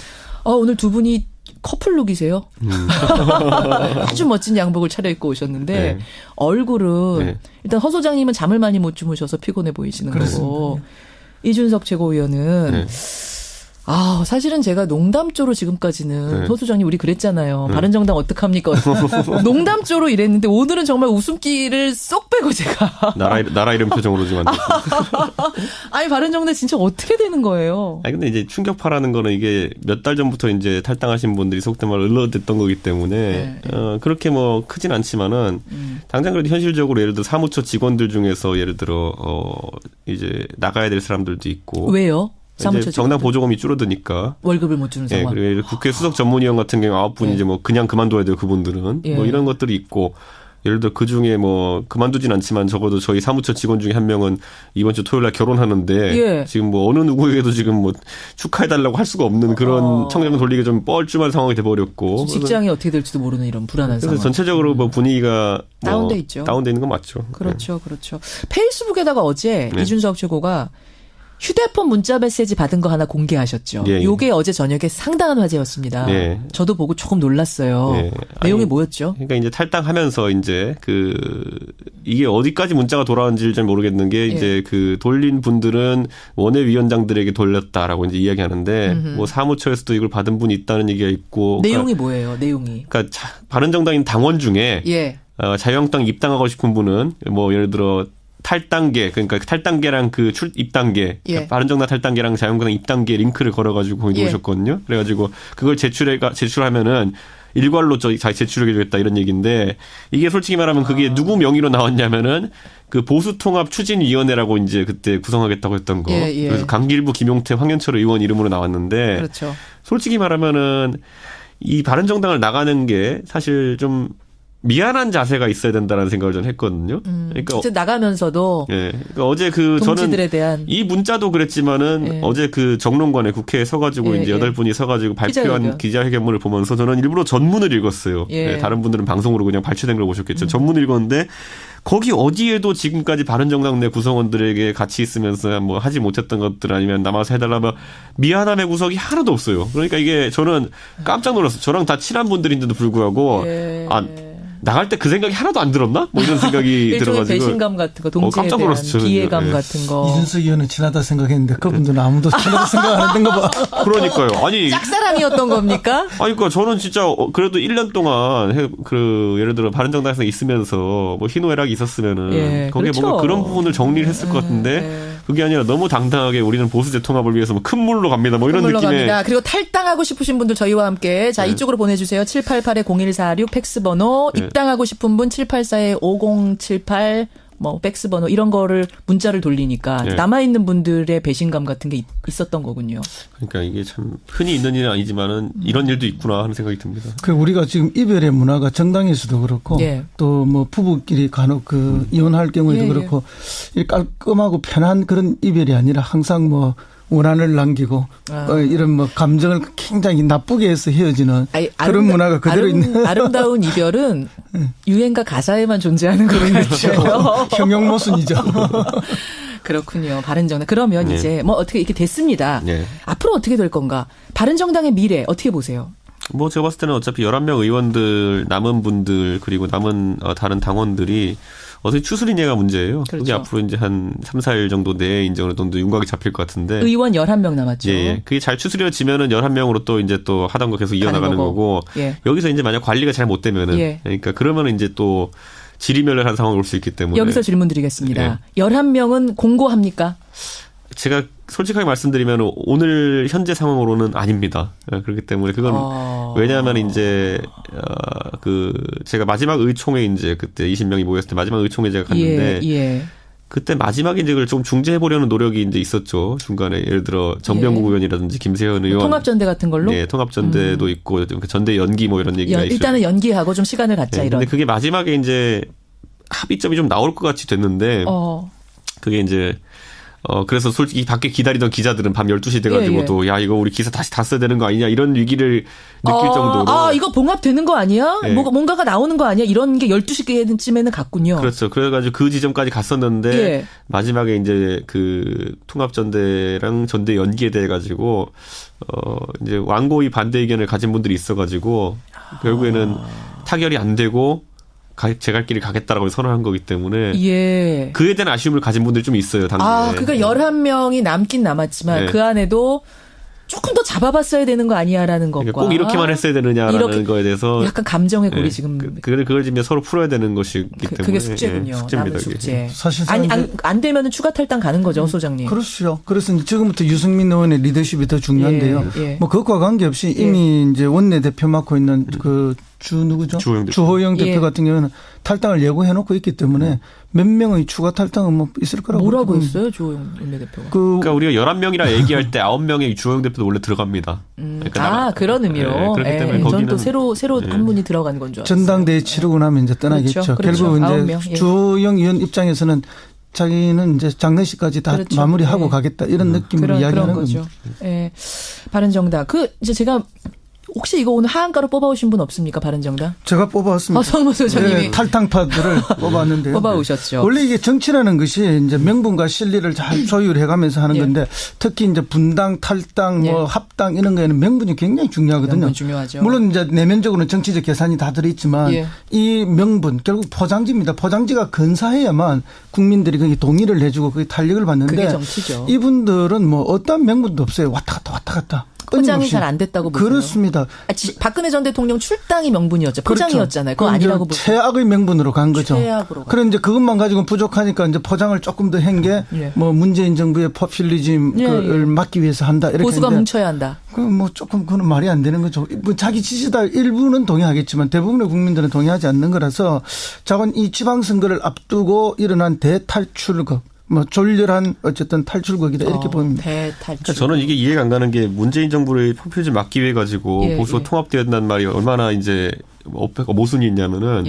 오늘 두 분이 커플룩이세요? 아주 멋진 양복을 차려입고 오셨는데 네. 얼굴은 네. 일단 허 소장님은 잠을 많이 못 주무셔서 피곤해 보이시는 그렇습니다. 거고 이준석 최고위원은 네. 사실은 제가 농담조로 지금까지는 네. 허 소장님 우리 그랬잖아요. 네. 바른정당 어떡합니까? 농담조로 이랬는데 오늘은 정말 웃음기를 쏙 빼고 제가 나라 이름 표정으로 좀 만들었습니다. 아니 바른정당 진짜 어떻게 되는 거예요? 아니 근데 이제 충격파라는 거는 이게 몇 달 전부터 이제 탈당하신 분들이 속된 말로 을러댔던 거기 때문에 네. 그렇게 뭐 크진 않지만은 당장 그래도 현실적으로 예를 들어 사무처 직원들 중에서 예를 들어 이제 나가야 될 사람들도 있고 왜요? 이제 정당 보조금이 줄어드니까 월급을 못 주는 상황. 예, 그리고 국회 수석 전문위원 같은 경우 9분 이제 뭐 그냥 그만둬야 돼요 그분들은 뭐 이런 것들이 있고 예를 들어 그 중에 뭐 그만두진 않지만 적어도 저희 사무처 직원 중에 한 명은 이번 주 토요일 날 결혼하는데 지금 뭐 어느 누구에게도 지금 뭐 축하해달라고 할 수가 없는 그런 청장 돌리기 좀 뻘쭘한 상황이 돼버렸고 직장이 어떻게 될지도 모르는 이런 불안한 그래서 상황. 전체적으로 뭐 분위기가 다운돼 있죠. 다운돼 있는 건 맞죠. 그렇죠, 그렇죠. 페이스북에다가 어제 이준석 최고가 휴대폰 문자 메시지 받은 거 하나 공개하셨죠. 요게 어제 저녁에 상당한 화제였습니다. 저도 보고 조금 놀랐어요. 내용이 뭐였죠? 그러니까 이제 탈당하면서 이제 이게 어디까지 문자가 돌아왔는지를 잘 모르겠는 게 이제 돌린 분들은 원외위원장들에게 돌렸다라고 이제 이야기하는데 뭐 사무처에서도 이걸 받은 분이 있다는 얘기가 있고. 내용이 뭐예요? 내용이. 그러니까 바른정당인 당원 중에 자유한국당 입당하고 싶은 분은 뭐 예를 들어 탈당계, 그러니까 탈당계랑 그 입당계, 그러니까 바른정당 탈당계랑 자유한국당 입당계 링크를 걸어가지고 오셨거든요. 그래가지고 그걸 제출하면은 일괄로 제출해주겠다 이런 얘기인데 이게 솔직히 말하면 그게 누구 명의로 나왔냐면은 그 보수통합추진위원회라고 이제 그때 구성하겠다고 했던 거. 그래서 강길부, 김용태, 황현철 의원 이름으로 나왔는데 그렇죠. 솔직히 말하면은 이 바른정당을 나가는 게 사실 좀 미안한 자세가 있어야 된다는 생각을 전 했거든요. 그러니까 나가면서도 그러니까 어제 동지들에 대한 이 문자도 그랬지만은 어제 그 정론관에 국회에 서가지고 이제 8분이 서가지고 발표한 기자회견문을 보면서 저는 일부러 전문을 읽었어요. 다른 분들은 방송으로 그냥 발췌된 걸 보셨겠죠. 전문을 읽었는데 거기 어디에도 지금까지 바른정당 내 구성원들에게 같이 있으면서 뭐 하지 못했던 것들 아니면 남아서 해달라 뭐 미안함의 구석이 하나도 없어요. 그러니까 이게 저는 깜짝 놀랐어요. 저랑 다 친한 분들인데도 불구하고 나갈 때 그 생각이 하나도 안 들었나? 뭐 이런 생각이 들어가지고. 배신감 같은 거, 동지에 대한 기회감 같은 거. 이준석 의원은 친하다 생각했는데 그분들은 아무도 친하다 생각 안 했던 거 봐. 그러니까요. 아니. 짝사랑이었던 겁니까? 아니, 그러니까 저는 진짜 그래도 1년 동안 예를 들어 바른정당에서 있으면서 뭐 희노애락이 있었으면은 거기에 그렇죠. 뭔가 그런 부분을 정리를 했을 것 같은데 그게 아니라 너무 당당하게 우리는 보수 재통합을 위해서 뭐 큰 물로 갑니다. 뭐 이런 느낌의. 갑니다. 그리고 탈당하고 싶으신 분들 저희와 함께 자 이쪽으로 보내주세요. 788-0146 팩스번호 입당하고 싶은 분 784-5078 뭐 팩스 번호 이런 거를 문자를 돌리니까 네. 남아있는 분들의 배신감 같은 게 있었던 거군요. 그러니까 이게 참 흔히 있는 일은 아니지만은 이런 일도 있구나 하는 생각이 듭니다. 그 우리가 지금 이별의 문화가 정당에서도 그렇고 또 뭐 부부끼리 간혹 그 이혼할 경우에도 그렇고 깔끔하고 편한 그런 이별이 아니라 항상 뭐 원한을 남기고 이런 뭐 감정을 굉장히 나쁘게 해서 헤어지는 그런 문화가 그대로 있는. 아름다운 이별은 유행가 가사에만 존재하는 그런 거죠. 형용모순이죠. 그렇군요. 바른정당. 그러면 이제 뭐 어떻게 이렇게 됐습니다. 앞으로 어떻게 될 건가? 바른정당의 미래 어떻게 보세요? 뭐 제가 봤을 때는 어차피 11명 의원들 남은 분들 그리고 남은 다른 당원들이 어떻게 추스리냐가 문제예요. 그렇죠. 그게 앞으로 이제 한 3, 4일 정도 내에 이제 어느 정도 윤곽이 잡힐 것 같은데. 의원 11명 남았죠. 예. 그게 잘 추스려지면은 11명으로 또 이제 또 하던 거 계속 이어나가는 거고. 여기서 이제 만약 관리가 잘 못 되면은. 그러니까 그러면은 이제 또 질의멸렬한 상황이 올 수 있기 때문에. 여기서 질문 드리겠습니다. 11명은 공고합니까? 제가 솔직하게 말씀드리면 오늘 현재 상황으로는 아닙니다. 그렇기 때문에 그건 왜냐하면 이제 그 제가 마지막 의총에 이제 그때 20명이 모였을 때 마지막 의총에 제가 갔는데 그때 마지막에 이제 그걸 좀 중재해 보려는 노력이 이제 있었죠. 중간에 예를 들어 정병국 의원이라든지 김세현 의원 통합전대 같은 걸로 통합전대도 있고 전대 연기 뭐 이런 얘기가 있어요. 일단은 연기하고 좀 시간을 갖자 이런. 근데 그게 마지막에 이제 합의점이 좀 나올 것 같이 됐는데 그게 이제 그래서 솔직히 밖에 기다리던 기자들은 밤 12시 돼가지고도 야, 이거 우리 기사 다시 다 써야 되는 거 아니냐 이런 위기를 느낄 정도로. 이거 봉합되는 거 아니야? 뭔가가 나오는 거 아니야? 이런 게 12시쯤에는 갔군요. 그렇죠. 그래가지고 그 지점까지 갔었는데 마지막에 이제 그 통합전대랑 전대 연기에 대해 가지고 이제 완고히 반대 의견을 가진 분들이 있어가지고 결국에는 타결이 안 되고 제 갈 길을 가겠다라고 선언한 거기 때문에 그에 대한 아쉬움을 가진 분들이 좀 있어요. 당연히. 그러니까 11명이 남긴 남았지만 그 안에도 조금 더 잡아봤어야 되는 거 아니야라는 것과 꼭 이렇게만 했어야 되느냐라는 거에 대해서 약간 감정의 골이 지금 그걸 지금 서로 풀어야 되는 것이기 때문에 그게 숙제군요. 숙제입니다. 숙제. 사실상 안 되면은 추가 탈당 가는 거죠, 소장님. 그렇죠. 그래서 지금부터 유승민 의원의 리더십이 더 중요한데요. 뭐 그것과 관계없이 이미 이제 원내 대표 맡고 있는 그 누구죠? 주호영 대표 같은 경우는 탈당을 예고해놓고 있기 때문에 몇 명의 추가 탈당은 뭐 있을 거라고. 뭐라고 했어요, 주호영 원내대표가? 그러니까 우리가 11명이라 얘기할 때 9명의 주호영 대표도 원래 들어갑니다. 그러니까 그런 의미로. 그렇기 때문에 저는 또 새로 한 분이 들어간 건 줄 알았어요. 전당대회 치르고 나면 이제 떠나겠죠. 그렇죠. 결국 이제 주호영 의원 입장에서는 자기는 이제 장례식까지 다 마무리하고 가겠다 이런 느낌으로 이야기하는 거죠. 바른정당. 이제 제가 혹시 이거 오늘 하한가로 뽑아오신 분 없습니까? 바른정당? 제가 뽑아왔습니다. 성모 소장님이. 탈당파들을 뽑았는데요. 뽑아오셨죠. 원래 이게 정치라는 것이 이제 명분과 실리를 잘 조율해가면서 하는 건데 특히 이제 분당, 탈당, 뭐 합당 이런 거에는 명분이 굉장히 중요하거든요. 명분 중요하죠. 물론 이제 내면적으로는 정치적 계산이 다 들어있지만 이 명분 결국 포장지입니다. 포장지가 근사해야만 국민들이 거기 동의를 해주고 그게 탄력을 받는데 그게 정치죠. 이분들은 뭐 어떤 명분도 없어요. 왔다 갔다. 포장이 잘 안 됐다고 보세요? 그렇습니다. 박근혜 전 대통령 출당이 명분이었죠. 포장이었잖아요. 그거 아니라고 보세요. 최악의 명분으로 간 거죠. 최악으로. 그런데 이제 그것만 가지고는 부족하니까 이제 포장을 조금 더 한 게 뭐 문재인 정부의 포퓰리즘을 막기 위해서 한다. 이렇게 보수가 뭉쳐야 한다. 그럼 뭐 조금 그건 말이 안 되는 거죠. 뭐 자기 지지자 일부는 동의하겠지만 대부분의 국민들은 동의하지 않는 거라서 자관 이 지방선거를 앞두고 일어난 대탈출극. 뭐 졸렬한 어쨌든 탈출극이다 이렇게 보입니다. 대탈출. 그러니까 저는 이게 이해가 안 가는 게 문재인 정부를 포퓰리즘 막기 위해 가지고 보수가 통합되어야 된다는 말이 얼마나 이제 모순이 있냐면은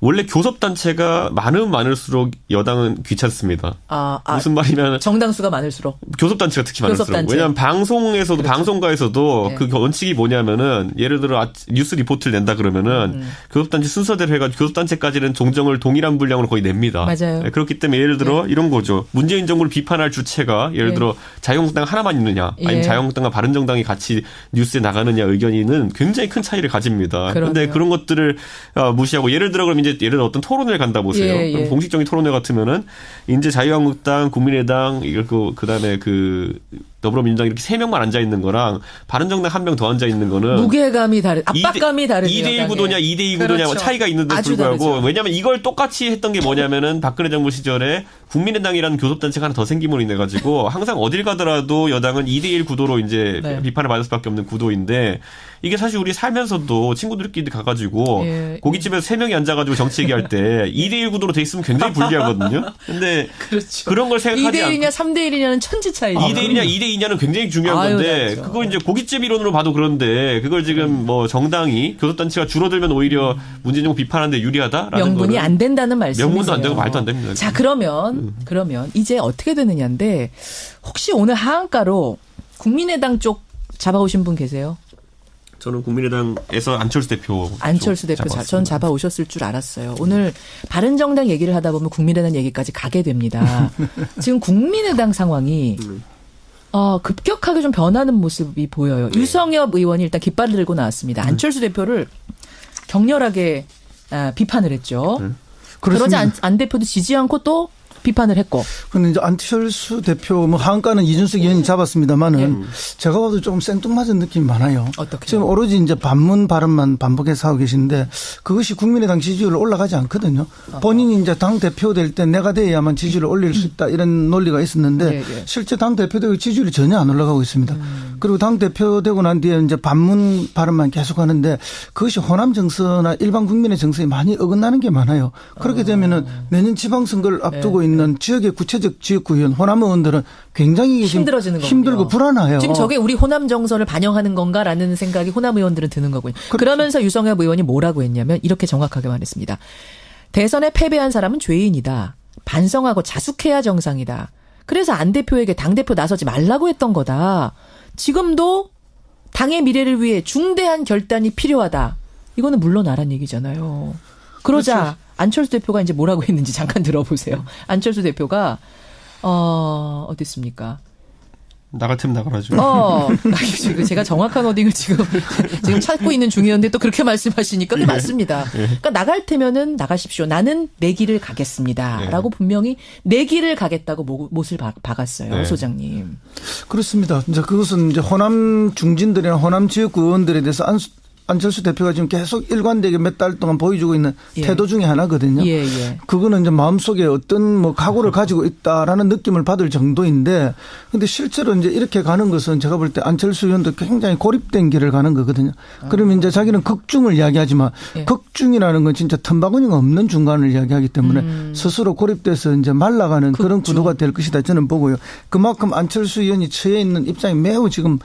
원래 교섭단체가 많으면 많을수록 여당은 귀찮습니다. 무슨 말이면 정당수가 많을수록 교섭단체가 특히 많을수록. 왜냐하면 방송에서도 방송가에서도 그 원칙이 뭐냐면은 예를 들어 뉴스 리포트를 낸다 그러면은 교섭단체 순서대로 해가지고 교섭단체까지는 종정을 동일한 분량으로 거의 냅니다. 맞아요. 그렇기 때문에 예를 들어 이런 거죠. 문재인 정부를 비판할 주체가 예를 들어 자유한국당 하나만 있느냐 아니면 자유한국당과 바른정당이 같이 뉴스에 나가느냐 의견이는 굉장히 큰 차이를 가집니다. 그런데 그런 것들을 무시하고 예를 들어 그럼 이제 예를 들어 어떤 토론을 간다 보세요. 그럼 공식적인 토론회 같으면은 이제 자유한국당, 국민의당 그다음에 그 더불어민주당 이렇게 3명만 앉아 있는 거랑 바른정당 1명 더 앉아 있는 거는 무게감이 압박감이 다르죠. 2대1 구도냐 2대2 구도냐 그렇죠. 차이가 있는데 불구하고 왜냐하면 이걸 똑같이 했던 게 뭐냐면은 박근혜 정부 시절에 국민의당이라는 교섭단체가 하나 더 생김으로 인해 가지고 항상 어딜 가더라도 여당은 2대1 구도로 이제 비판을 받을 수밖에 없는 구도인데 이게 사실 우리 살면서도 친구들끼리 가가지고 고깃집에서 3명이 앉아가지고 정치 얘기할 때 2대1 구도로 돼 있으면 굉장히 불리하거든요. 근데 그렇죠. 그런 걸 생각하지 않고 2대1이냐 3대1이냐는 천지 차이죠. 2대1이냐 2대2냐는 굉장히 중요한 건데 그거 이제 고깃집 이론으로 봐도 그런데 그걸 지금 뭐 정당이 교섭단체가 줄어들면 오히려 문재인 정부 비판하는데 유리하다라는 명분이 안 된다는 말씀이세요. 명분도 안 되고 말도 안 됩니다. 자 그러면 이제 어떻게 되느냐인데 혹시 오늘 하한가로 국민의당 쪽 잡아오신 분 계세요? 저는 국민의당에서 안철수 대표 전 잡아오셨을 줄 알았어요. 오늘 바른정당 얘기를 하다 보면 국민의당 얘기까지 가게 됩니다. 지금 국민의당 상황이 급격하게 좀 변하는 모습이 보여요. 유성엽 의원이 일단 깃발을 들고 나왔습니다. 안철수 대표를 격렬하게 비판을 했죠. 그러자 안 대표도 지지 않고 또 비판을 했고. 근데 이제 안철수 대표 하한가는 이준석 의원이 잡았습니다만은 제가 봐도 조금 생뚱맞은 느낌이 많아요. 어떻게? 지금 오로지 이제 반문 발언만 반복해서 하고 계신데 그것이 국민의당 지지율을 올라가지 않거든요. 본인이 이제 당 대표 될 때 내가 돼야만 지지율을 올릴 수 있다 이런 논리가 있었는데 실제 당 대표 되고 지지율이 전혀 안 올라가고 있습니다. 그리고 당 대표 되고 난 뒤에 이제 반문 발언만 계속 하는데 그것이 호남 정서나 일반 국민의 정서에 많이 어긋나는 게 많아요. 그렇게 되면은 내년 지방선거를 앞두고 있는 지역의 구체적 지역구의원 호남 의원들은 굉장히 힘들어지는 힘들고 불안해요. 지금 저게 우리 호남 정서를 반영하는 건가라는 생각이 호남 의원들은 드는 거고요. 그러면서 유성엽 의원이 뭐라고 했냐면 이렇게 정확하게 말했습니다. 대선에 패배한 사람은 죄인이다. 반성하고 자숙해야 정상이다. 그래서 안 대표에게 당대표 나서지 말라고 했던 거다. 지금도 당의 미래를 위해 중대한 결단이 필요하다. 이거는 물러나란 얘기잖아요. 그러자 그렇죠. 안철수 대표가 이제 뭐라고 했는지 잠깐 들어보세요. 안철수 대표가 어디 있습니까? 나갈 템 나가라죠. 제가 정확한 워딩을 지금 찾고 있는 중이었는데 또 그렇게 말씀하시니까 그게 맞습니다. 그러니까 나갈 테면은 나가십시오. 나는 내 길을 가겠습니다라고 분명히 내 길을 가겠다고 못을 박았어요, 소장님. 그렇습니다. 이제 그것은 이제 호남 중진들이나 호남 지역구 의원들에 대해서 안철수 대표가 지금 계속 일관되게 몇 달 동안 보여주고 있는 태도 중에 하나거든요. 그거는 이제 마음속에 어떤 각오를 가지고 있다라는 느낌을 받을 정도인데, 근데 실제로 이제 이렇게 가는 것은 제가 볼 때 안철수 의원도 굉장히 고립된 길을 가는 거거든요. 그러면 이제 자기는 극중을 이야기하지만 극중이라는 건 진짜 틈바구니가 없는 중간을 이야기하기 때문에 스스로 고립돼서 이제 말라가는 그런 구도가 될 것이다 저는 보고요. 그만큼 안철수 의원이 처해 있는 입장이 매우 지금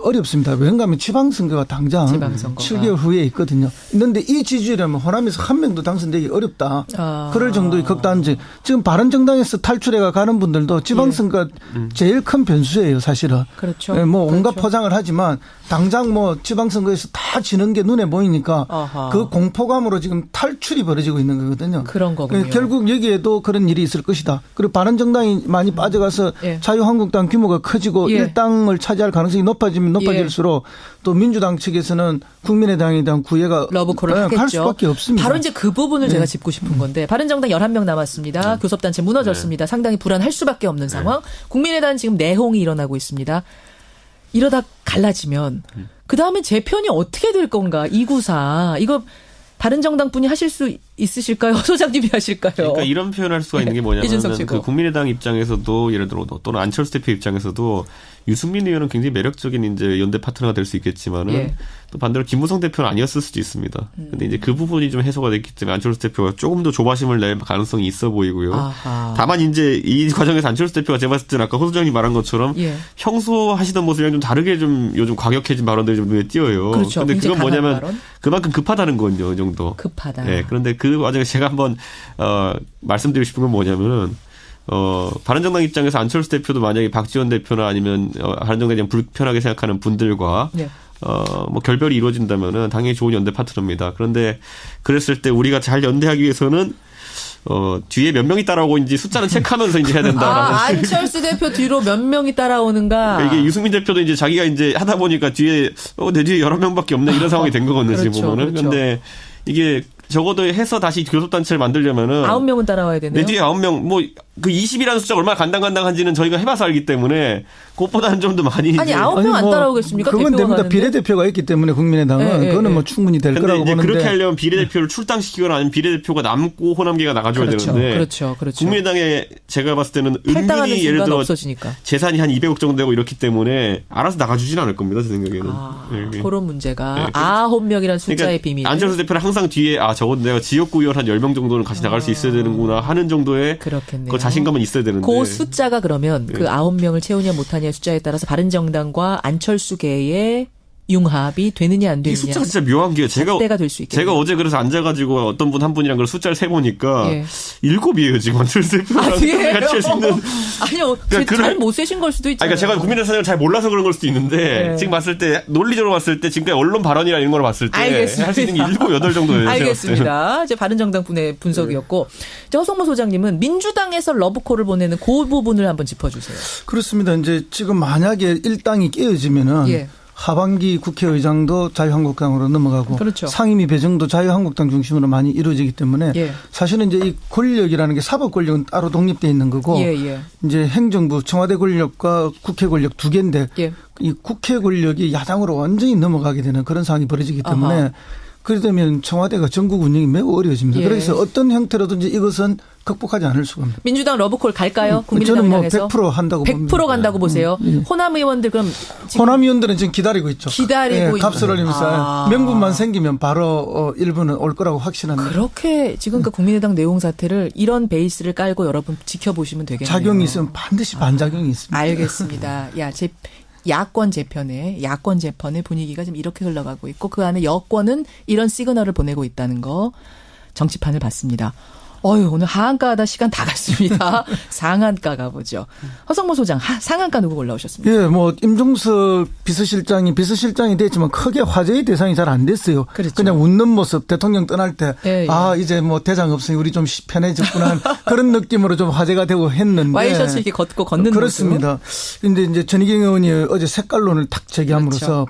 어렵습니다. 왜냐하면 지방선거가 당장 7개월 후에 있거든요. 그런데 이 지지율이라면 호남에서 한 명도 당선되기 어렵다. 그럴 정도의 극단지. 지금 바른정당에서 탈출해가 가는 분들도 지방선거가 제일 큰 변수예요, 사실은. 그렇죠. 온갖 포장을 하지만 당장 지방선거에서 다 지는 게 눈에 보이니까 그 공포감으로 지금 탈출이 벌어지고 있는 거거든요. 그런 거군요. 결국 여기에도 그런 일이 있을 것이다. 그리고 바른정당이 많이 빠져가서 자유한국당 규모가 커지고 일당을 차지할 가능성이 높아지면 높아질수록 또 민주당 측에서는 국민의당에 대한 구애가 러브콜을 하겠죠. 할 수밖에 없습니다. 바로 이제 그 부분을 제가 짚고 싶은 건데 바른정당 11명 남았습니다. 교섭단체 무너졌습니다. 상당히 불안할 수밖에 없는 상황. 국민의당 지금 내홍이 일어나고 있습니다. 이러다 갈라지면 그다음에 재편이 어떻게 될 건가. 294. 이거 바른정당 분이 하실 수 있으실까요? 소장님이 하실까요? 그러니까 이런 표현할 수가 있는 게 뭐냐면 그 국민의당 입장에서도 예를 들어 또는 안철수 대표 입장에서도 유승민 의원은 굉장히 매력적인 이제 연대 파트너가 될 수 있겠지만은 또 반대로 김무성 대표는 아니었을 수도 있습니다. 근데 이제 그 부분이 좀 해소가 됐기 때문에 안철수 대표가 조금 더 조바심을 낼 가능성이 있어 보이고요. 다만 이제 이 과정에서 안철수 대표가 제가 봤을 때는 아까 호 소장님이 말한 것처럼 평소 하시던 모습이랑 좀 다르게 좀 요즘 과격해진 발언들이 좀 눈에 띄어요. 그렇죠. 근데 그건 뭐냐면 그만큼 급하다는 거군요, 이 정도. 급하다. 그런데 그 과정에 제가 한번 말씀드리고 싶은 건 뭐냐면은 바른정당 입장에서 안철수 대표도 만약에 박지원 대표나 아니면 바른정당에 대한 불편하게 생각하는 분들과 결별이 이루어진다면은 당연히 좋은 연대 파트너입니다. 그런데 그랬을 때 우리가 잘 연대하기 위해서는 뒤에 몇 명이 따라오고인지 숫자는 체크하면서 이제 해야 된다. 안철수 대표 뒤로 몇 명이 따라오는가. 그러니까 이게 유승민 대표도 이제 자기가 이제 하다 보니까 뒤에 내 뒤에 11명밖에 없네 이런 상황이 된 거거든요. 지금 보면은. 그런데 이게 적어도 해서 다시 교섭단체를 만들려면은 9명은 따라와야 되네요. 내 뒤에 9명 뭐 그 20이라는 숫자가 얼마나 간당간당한지는 저희가 해봐서 알기 때문에 그것보다는 좀 더 많이. 아니 9명 안 따라오겠습니까? 그건 됩니다. 비례대표가 있기 때문에 국민의당은 그거는 뭐 충분히 될 거라고 보는데. 그렇게 하려면 비례대표를 출당시키거나 아니면 비례대표가 남고 호남계가 나가줘야 되는데. 그렇죠. 국민의당에 제가 봤을 때는 은근히 예를 들어 없어지니까. 재산이 한 200억 정도 되고 이렇기 때문에 알아서 나가주진 않을 겁니다. 제 생각에는. 그런 문제가 9명이라는 숫자의 그러니까 비밀. 안철수 대표는 항상 뒤에 적어도 내가 지역구 의원 한 10명 정도는 같이 나갈 수 있어야 되는구나 하는 정도의 그 자신감은 있어야 되는데. 그 숫자가 그러면 그 9명을 채우냐 못하냐의 숫자에 따라서 바른정당과 안철수계의 융합이 되느냐 안 되느냐. 이 숫자가 진짜 묘한 게 제가 어제 그래서 앉아가지고 어떤 분 한 분이랑 그 숫자를 세보니까 7이에요 지금 안철수 대표랑 같이 할 수 있는. 아니요. 잘 못 세신 걸 수도 있잖아요. 그러니까 제가 국민의 사정을 잘 몰라서 그런 걸 수도 있는데 지금 봤을 때 논리적으로 봤을 때 지금까지 언론 발언이나 이런 걸 봤을 때 할 수 있는 게 7, 8 정도예요. 알겠습니다. 이제 바른정당 분의 분석이었고 허성모 소장님은 민주당에서 러브콜을 보내는 그 부분을 한번 짚어주세요. 그렇습니다. 이제 지금 만약에 일당이 깨어지면은 하반기 국회의장도 자유한국당으로 넘어가고 상임위 배정도 자유한국당 중심으로 많이 이루어지기 때문에 사실은 이제 이 권력이라는 게 사법 권력은 따로 독립되어 있는 거고 이제 행정부 청와대 권력과 국회 권력 두 개인데 이 국회 권력이 야당으로 완전히 넘어가게 되는 그런 상황이 벌어지기 때문에 그러면 청와대가 전국 운영이 매우 어려워집니다. 그래서 어떤 형태로든지 이것은 극복하지 않을 수가 없습니다. 민주당 러브콜 갈까요? 국민의당에서? 저는 뭐 100% 한다고 100% 봅니다. 간다고 보세요. 호남 의원들 그럼 지금 호남 의원들은 지금 기다리고 있죠. 값을 올리면서 명분만 생기면 바로 일부는 올 거라고 확신합니다. 그렇게 지금 그 국민의당 내용 사태를 이런 베이스를 깔고 여러분 지켜보시면 되겠네요. 작용이 있으면 반드시 반작용이 있습니다. 알겠습니다. 야권 재편의 분위기가 지금 이렇게 흘러가고 있고 그 안에 여권은 이런 시그널을 보내고 있다는 거 정치판을 봤습니다. 오늘 하한가하다 시간 다 갔습니다. 상한가 가보죠. 허성모 소장, 상한가 누구 올라오셨습니까? 예, 뭐 임종석 비서실장이 됐지만 크게 화제의 대상이 잘 안 됐어요. 그냥 웃는 모습, 대통령 떠날 때 이제 뭐 대장 없으니 우리 좀 편해졌구나 그런 느낌으로 좀 화제가 되고 했는데 와이셔츠 이렇게 걷는 그렇습니다. 근데 이제 전희경 의원이 어제 색깔론을 탁 제기함으로써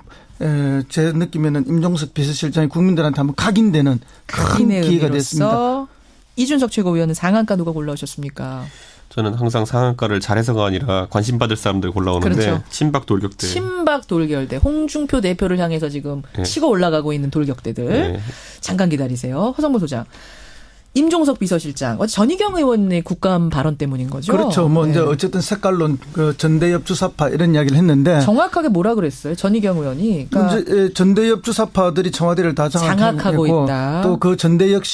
제 느낌에는 임종석 비서실장이 국민들한테 한번 각인되는 큰 기회가 됐습니다. 이준석 최고위원은 상한가 누가 골라오셨습니까? 저는 항상 상한가를 잘해서가 아니라 관심 받을 사람들 골라오는데 친박 돌격대. 친박 돌격대. 홍준표 대표를 향해서 지금 치고 올라가고 있는 돌격대들. 잠깐 기다리세요. 허성모 소장. 임종석 비서실장. 전희경 의원의 국감 발언 때문인 거죠? 그렇죠. 이제 어쨌든 색깔론, 전대협 주사파 이런 이야기를 했는데. 정확하게 뭐라 그랬어요? 전희경 의원이. 그러니까 전대협 주사파들이 청와대를 다 장악하고 있다. 또 그 전대협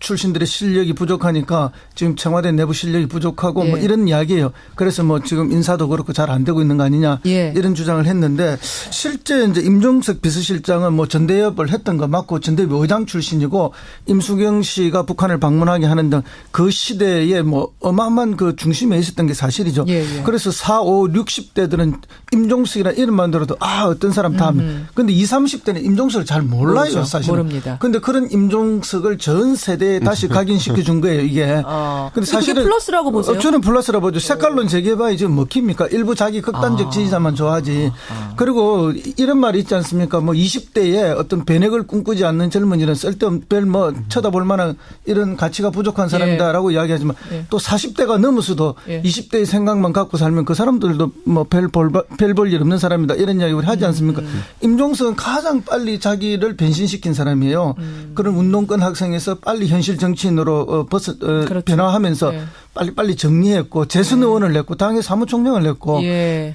출신들의 실력이 부족하니까 지금 청와대 내부 실력이 부족하고 뭐 이런 이야기예요. 그래서 뭐 지금 인사도 그렇고 잘 안 되고 있는 거 아니냐 이런 주장을 했는데 실제 이제 임종석 비서실장은 뭐 전대협을 했던 거 맞고 전대협 의장 출신이고 임수경 씨가 북한을 방문하게 하는 등 그 시대에 뭐 어마어마한 그 중심에 있었던 게 사실이죠. 그래서 4, 5, 60대들은 임종석이라는 이름만 들어도 어떤 사람 다 합니다. 그런데 20, 30대는 임종석을 잘 몰라요. 사실은. 모릅니다. 그런데 그런 임종석을 전 세대 다시 각인시켜 준 거예요, 이게. 근데 사실은 플러스라고 보세요? 저는 플러스라고 보죠. 색깔론 재개봐야 지금 먹힙니까? 일부 자기 극단적 지지자만 좋아하지. 그리고 이런 말이 있지 않습니까? 뭐 20대에 어떤 변혁을 꿈꾸지 않는 젊은이는 쓸데없는 별 뭐 쳐다볼 만한 이런 가치가 부족한 사람이다라고 이야기하지만 또 40대가 넘어서도 20대의 생각만 갖고 살면 그 사람들도 뭐 별 볼 일 없는 사람이다. 이런 이야기 우리 하지 않습니까? 임종석은 가장 빨리 변신시킨 사람이에요. 그런 운동권 학생에서 빨리 현실 정치인으로 변화하면서 빨리빨리 정리했고 재선 의원을 냈고 당의 사무총장을 냈고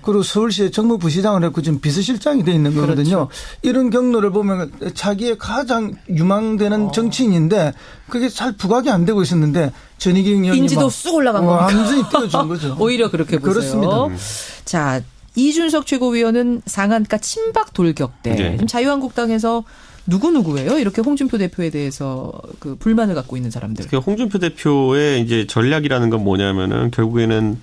그리고 서울시의 정무부시장을 했고 지금 비서실장이 돼 있는 거거든요. 이런 경로를 보면 자기의 가장 유망되는 정치인인데 그게 잘 부각이 안 되고 있었는데 전희경 의원이 인지도 쑥 올라간 겁니다. 완전히 띄워준 거죠. 오히려 그렇게 보세요. 그렇습니다. 자, 이준석 최고위원은 상한가 친박 돌격대. 지금 자유한국당에서 누구예요? 이렇게 홍준표 대표에 대해서 그 불만을 갖고 있는 사람들. 홍준표 대표의 이제 전략이라는 건 뭐냐면은 결국에는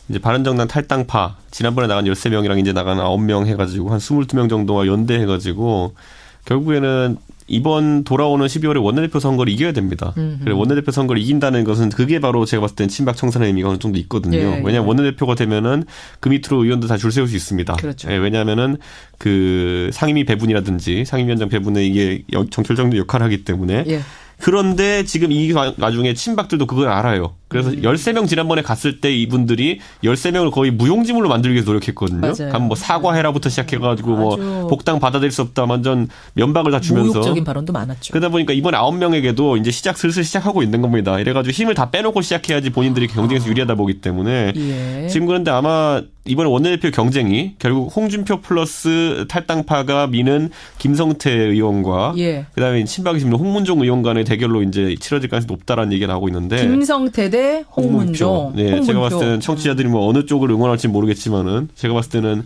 이제 바른정당 탈당파 지난번에 나간 13명이랑 이제 나간 9명 해가지고 한 22명 정도와 연대해가지고 결국에는 이번 돌아오는 12월에 원내대표 선거를 이겨야 됩니다. 그리고 원내대표 선거를 이긴다는 것은 그게 바로 제가 봤을 땐 친박 청산의 의미가 어느 정도 있거든요. 왜냐하면 원내대표가 되면은 그 밑으로 의원도 다 줄 세울 수 있습니다. 왜냐하면은 그 상임위 배분이라든지 상임위원장 배분에 이게 결정적 역할을 하기 때문에 그런데 지금 이 와중에 친박들도 그걸 알아요. 그래서 13명 지난번에 갔을 때 이분들이 13명을 거의 무용지물로 만들기 위해서 노력했거든요. 그럼 뭐 사과해라부터 시작해가지고 뭐 복당 받아들일 수 없다 완전 면박을 다 주면서. 모욕적인 발언도 많았죠. 그러다 보니까 이번 9명에게도 이제 슬슬 시작하고 있는 겁니다. 이래가지고 힘을 다 빼놓고 시작해야지 본인들이 경쟁에서 유리하다 보기 때문에. 예. 지금 그런데 아마 이번에 원내대표 경쟁이 결국 홍준표 플러스 탈당파가 미는 김성태 의원과 예. 그다음에 친박이 지금 홍문종 의원 간의 대결로 이제 치러질 가능성이 높다라는 얘기가 나오고 있는데. 김성태 대 홍문종. 네, 홍문표. 제가 봤을 때는 청취자들이 뭐 어느 쪽을 응원할지 모르겠지만은 제가 봤을 때는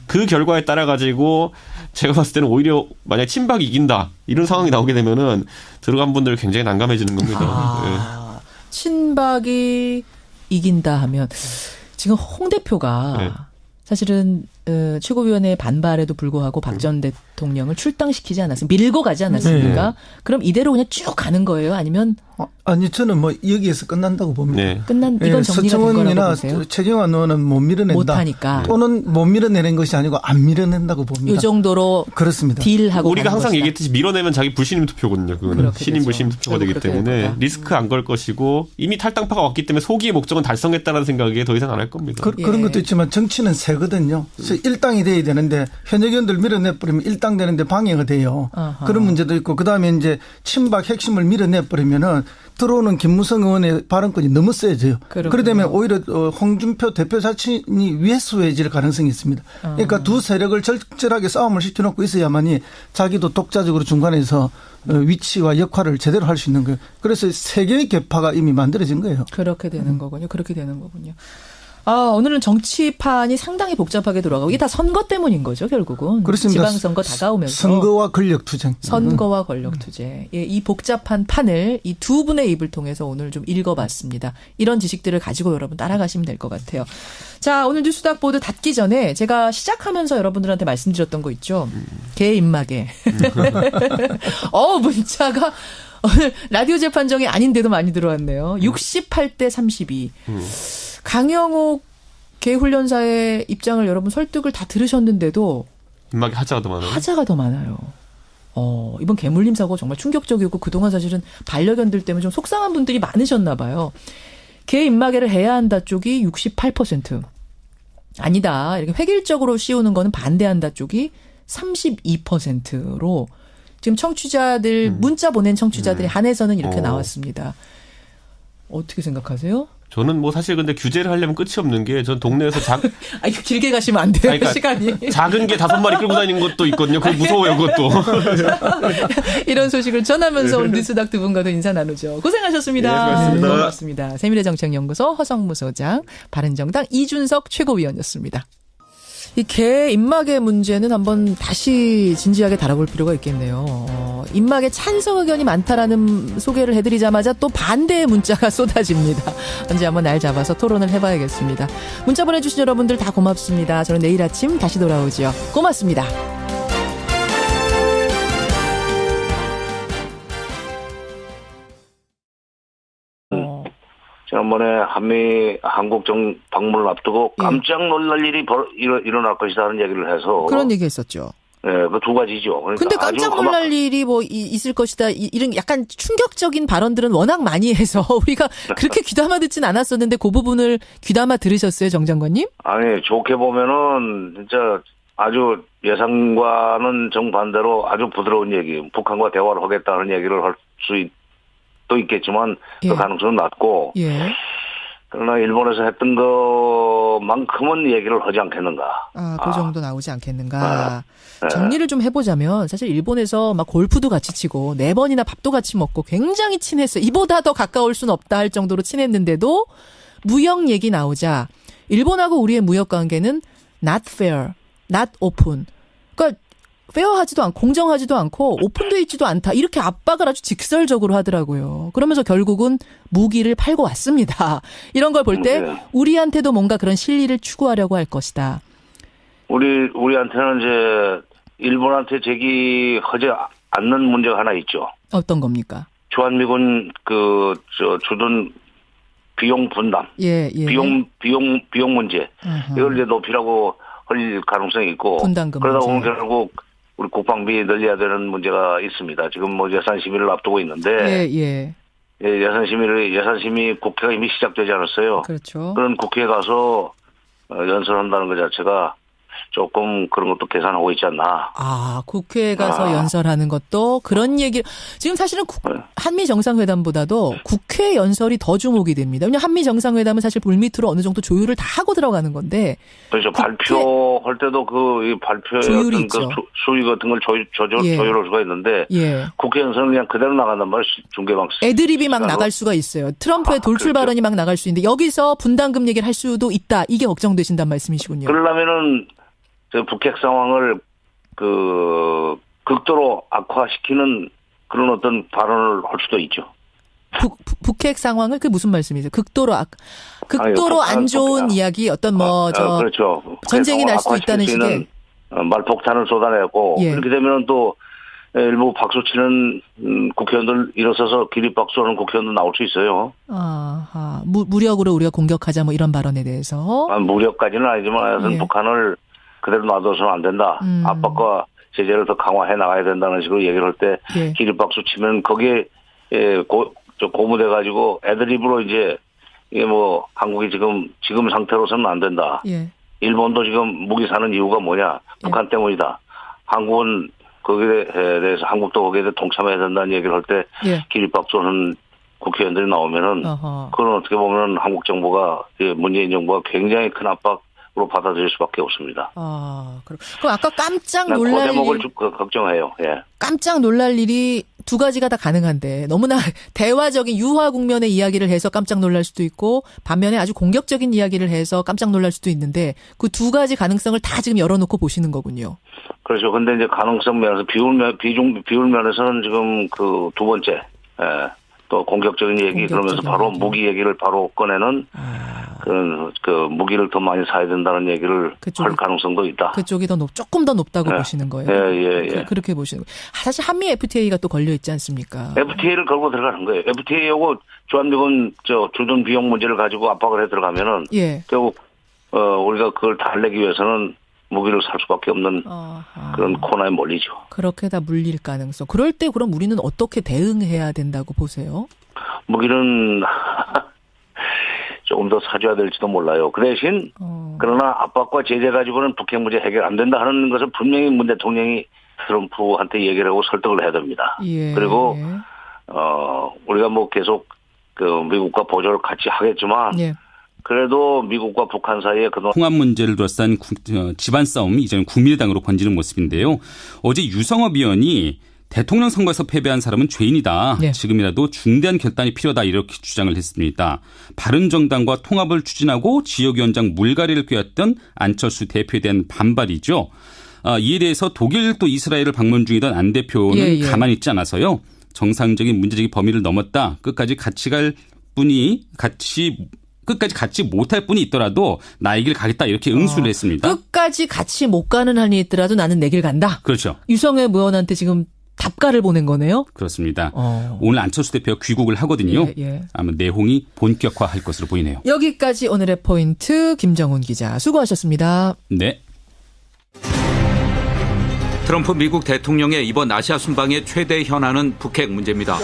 그 결과에 따라 가지고 제가 봤을 때는 오히려 만약 친박이 이긴다 이런 상황이 나오게 되면은 들어간 분들 굉장히 난감해지는 겁니다. 네. 친박이 이긴다 하면 지금 홍 대표가 네. 사실은 최고위원회 반발에도 불구하고 박 전 대통령을 출당시키지 않았습니까? 밀고 가지 않았습니까? 네. 그럼 이대로 그냥 쭉 가는 거예요? 아니면? 아니 저는 뭐 여기에서 끝난다고 봅니다. 네. 이건 정리가 된 거라고 보세요? 최경환 의원은 못 밀어낸다. 못하니까. 또는 못 밀어내는 것이 아니고 안 밀어낸다고 봅니다. 이 정도로 그렇습니다. 딜하고 우리가 항상 것이다. 얘기했듯이 밀어내면 자기 불신임 투표거든요. 그거는 신임 불신임 투표가 되기 때문에 리스크 안 걸 것이고 이미 탈당파가 왔기 때문에 소기의 목적은 달성했다라는 생각에 더 이상 안 할 겁니다. 그런 것도 있지만 정치는 세거든요. 그래서 일당이 돼야 되는데 현역 의원들 밀어내버리면 일당 되는데 방해가 돼요. 아하. 그런 문제도 있고 그다음에 이제 친박 핵심을 밀어내버리면은 들어오는 김무성 의원의 발언권이 너무 세져요. 그러게 되면 오히려 홍준표 대표 자신이 위해소해질 가능성이 있습니다. 그러니까 두 세력을 절절하게 싸움을 시켜놓고 있어야만이 자기도 독자적으로 중간에서 위치와 역할을 제대로 할 수 있는 거예요. 그래서 세 개의 계파가 이미 만들어진 거예요. 그렇게 되는 거군요. 그렇게 되는 거군요. 오늘은 정치판이 상당히 복잡하게 돌아가고 이게 다 선거 때문인 거죠, 결국은. 그렇습니다. 지방선거 다가오면서. 선거와 권력투쟁. 선거와 권력투쟁. 예, 이 복잡한 판을 이 두 분의 입을 통해서 오늘 좀 읽어봤습니다. 이런 지식들을 가지고 여러분 따라가시면 될 것 같아요. 자, 오늘 뉴스닥 보드 닫기 전에 제가 시작하면서 여러분들한테 말씀드렸던 거 있죠. 개 입마개. 문자가 오늘 라디오 재판정이 아닌데도 많이 들어왔네요. 68대 32. 강영욱 개훈련사의 입장을 여러분 설득을 다 들으셨는데도 입마개 하자가 더 많아요. 하자가 더 많아요. 이번 개물림 사고 정말 충격적이고 그동안 사실은 반려견들 때문에 좀 속상한 분들이 많으셨나 봐요. 개 입마개를 해야 한다 쪽이 68%. 아니다. 이렇게 획일적으로 씌우는 거는 반대한다 쪽이 32%로 지금 청취자들 문자 보낸 청취자들이 한해서는 이렇게 나왔습니다. 어떻게 생각하세요? 저는 뭐 사실 근데 규제를 하려면 끝이 없는 게 전 동네에서 길게 가시면 안 돼요. 그러니까 시간이. 작은 개 5마리 끌고 다니는 것도 있거든요. 그거 무서워요, 그것도. 이런 소식을 전하면서 오늘 뉴스닥 두 분과도 인사 나누죠. 고생하셨습니다. 네, 고맙습니다. 고맙습니다. 세미래정책연구소 허성무 소장, 바른정당 이준석 최고위원이었습니다. 이 개 입마개 문제는 한번 다시 진지하게 다뤄볼 필요가 있겠네요. 입마개 찬성 의견이 많다라는 소개를 해드리자마자 또 반대의 문자가 쏟아집니다. 언제 한번 날 잡아서 토론을 해봐야겠습니다. 문자 보내주신 여러분들 다 고맙습니다. 저는 내일 아침 다시 돌아오죠. 고맙습니다. 지난번에 한미 한국 방문을 앞두고 깜짝 놀랄 일이 일어날 것이라는 얘기를 해서 그런 얘기 했었죠. 네, 그 두 가지죠. 그러니까 근데 깜짝 놀랄 일이 뭐 있을 것이다. 이런 약간 충격적인 발언들은 워낙 많이 해서 우리가 그렇게 귀담아 듣진 않았었는데 그 부분을 귀담아 들으셨어요, 정 장관님? 아니, 좋게 보면은 진짜 아주 예상과는 정반대로 아주 부드러운 얘기, 북한과 대화를 하겠다는 얘기를 할 수 또 있겠지만 그 가능성은 낮고 그러나 일본에서 했던 것만큼은 얘기를 하지 않겠는가. 그 정도 나오지 않겠는가. 정리를 좀 해보자면 사실 일본에서 막 골프도 같이 치고 4번이나 밥도 같이 먹고 굉장히 친했어요. 이보다 더 가까울 수는 없다 할 정도로 친했는데도 무역 얘기 나오자 일본하고 우리의 무역 관계는 not fair, not open. 그러니까 페어하지도 않고 공정하지도 않고 오픈되어 있지도 않다. 이렇게 압박을 아주 직설적으로 하더라고요. 그러면서 결국은 무기를 팔고 왔습니다. 이런 걸 볼 때 우리한테도 뭔가 그런 실리를 추구하려고 할 것이다. 우리한테는 이제 일본한테 제기하지 않는 문제가 하나 있죠. 어떤 겁니까? 주한미군 주둔 비용 분담, 비용 문제 이걸 이제 높이라고 할 가능성이 있고 분담금 그러다 보면 문제. 결국 우리 국방비 늘려야 되는 문제가 있습니다. 지금 뭐 예산 심의를 앞두고 있는데 예산 심의 국회가 이미 시작되지 않았어요. 그렇죠. 그런 국회에 가서 연설한다는 것 자체가 조금 그런 것도 계산하고 있지 않나. 국회에 가서 연설하는 것도 그런 얘기. 지금 사실은 한미 정상회담보다도 국회 연설이 더 주목이 됩니다. 왜냐하면 한미 정상회담은 사실 물밑으로 어느 정도 조율을 다 하고 들어가는 건데. 그렇죠. 발표할 때도 그 발표의 어떤 그 수위 같은 걸 조율할 수가 있는데 국회 연설은 그냥 그대로 나간단 말이에요. 중계방송. 애드립이 막 나갈 수가 있어요. 트럼프의 돌출 발언이 막 나갈 수 있는데 여기서 분담금 얘기를 할 수도 있다. 이게 걱정되신단 말씀이시군요. 그러려면은 북핵 상황을 극도로 악화시키는 그런 어떤 발언을 할 수도 있죠. 북핵 상황을 그게 무슨 말씀이세요? 극도로 안 좋은 이야기 어떤 그렇죠. 전쟁이 날 수도 있다는 식의 말폭탄을 쏟아내고 그렇게 되면 또 일부 박수치는 국회의원들 일어서서 기립박수하는 국회의원들 나올 수 있어요. 무력으로 우리가 공격하자 뭐 이런 발언에 대해서 무력까지는 아니지만 북한을 그대로 놔둬서는 안 된다. 압박과 제재를 더 강화해 나가야 된다는 식으로 얘기를 할 때 기립박수 치면 거기에 고무돼 가지고 애드립으로 이제 이게 뭐 한국이 지금 상태로서는 안 된다. 일본도 지금 무기 사는 이유가 뭐냐? 북한 때문이다. 한국은 거기에 대해서 한국도 거기에 대해 동참해야 된다는 얘기를 할 때 기립박수하는 국회의원들이 나오면은 그건 어떻게 보면 한국 정부가 문재인 정부가 굉장히 큰 압박으로 받아들일 수밖에 없습니다. 그럼 아까 깜짝 놀랄 대목을 걱정해요. 깜짝 놀랄 일이 두 가지가 다 가능한데 너무나 대화적인 유화 국면의 이야기를 해서 깜짝 놀랄 수도 있고 반면에 아주 공격적인 이야기를 해서 깜짝 놀랄 수도 있는데 그 두 가지 가능성을 다 지금 열어놓고 보시는 거군요. 그렇죠. 근데 이제 가능성 면에서 비율 면에서는 지금 그 두 번째 또 공격적인 얘기 그러면서 바로 무기 얘기를 바로 꺼내는 그 무기를 더 많이 사야 된다는 얘기를 할 가능성도 있다. 그쪽이 조금 더 높다고 보시는 거예요. 그렇게 보시는 거예요. 사실 한미 FTA가 또 걸려 있지 않습니까? FTA를 걸고 들어가는 거예요. FTA하고 주한미군 주둔 비용 문제를 가지고 압박을 해 들어가면은 결국 우리가 그걸 달래기 위해서는 무기를 살 수밖에 없는 그런 코너에 몰리죠. 그렇게 다 물릴 가능성. 그럴 때 그럼 우리는 어떻게 대응해야 된다고 보세요? 무기는 조금 더 사줘야 될지도 몰라요. 그 대신 그러나 압박과 제재 가지고는 북핵 문제 해결 안 된다 하는 것을 분명히 문 대통령이 트럼프한테 얘기를 하고 설득을 해야 됩니다. 그리고 우리가 뭐 계속 미국과 보조를 같이 하겠지만 그래도 미국과 북한 사이에 그동안 통합 문제를 둘러싼 집안 싸움이 이제는 국민의당으로 번지는 모습인데요. 어제 유성업 의원이 대통령 선거에서 패배한 사람은 죄인이다. 지금이라도 중대한 결단이 필요하다 이렇게 주장을 했습니다. 바른정당과 통합을 추진하고 지역위원장 물갈이를 꾀했던 안철수 대표에 대한 반발이죠. 이에 대해서 독일 또 이스라엘을 방문 중이던 안 대표는 가만히 있지 않아서요. 정상적인 문제적인 범위를 넘었다. 끝까지 같이 같이 못할 분이 있더라도 나의 길 가겠다 이렇게 응수를 했습니다. 끝까지 같이 못 가는 한이 있더라도 나는 내 길 간다. 그렇죠. 유성애 의원한테 지금 답가를 보낸 거네요. 그렇습니다. 오늘 안철수 대표가 귀국을 하거든요. 아마 내홍이 본격화할 것으로 보이네요. 여기까지 오늘의 포인트 김정훈 기자 수고하셨습니다. 네. 트럼프 미국 대통령의 이번 아시아 순방의 최대 현안은 북핵 문제입니다.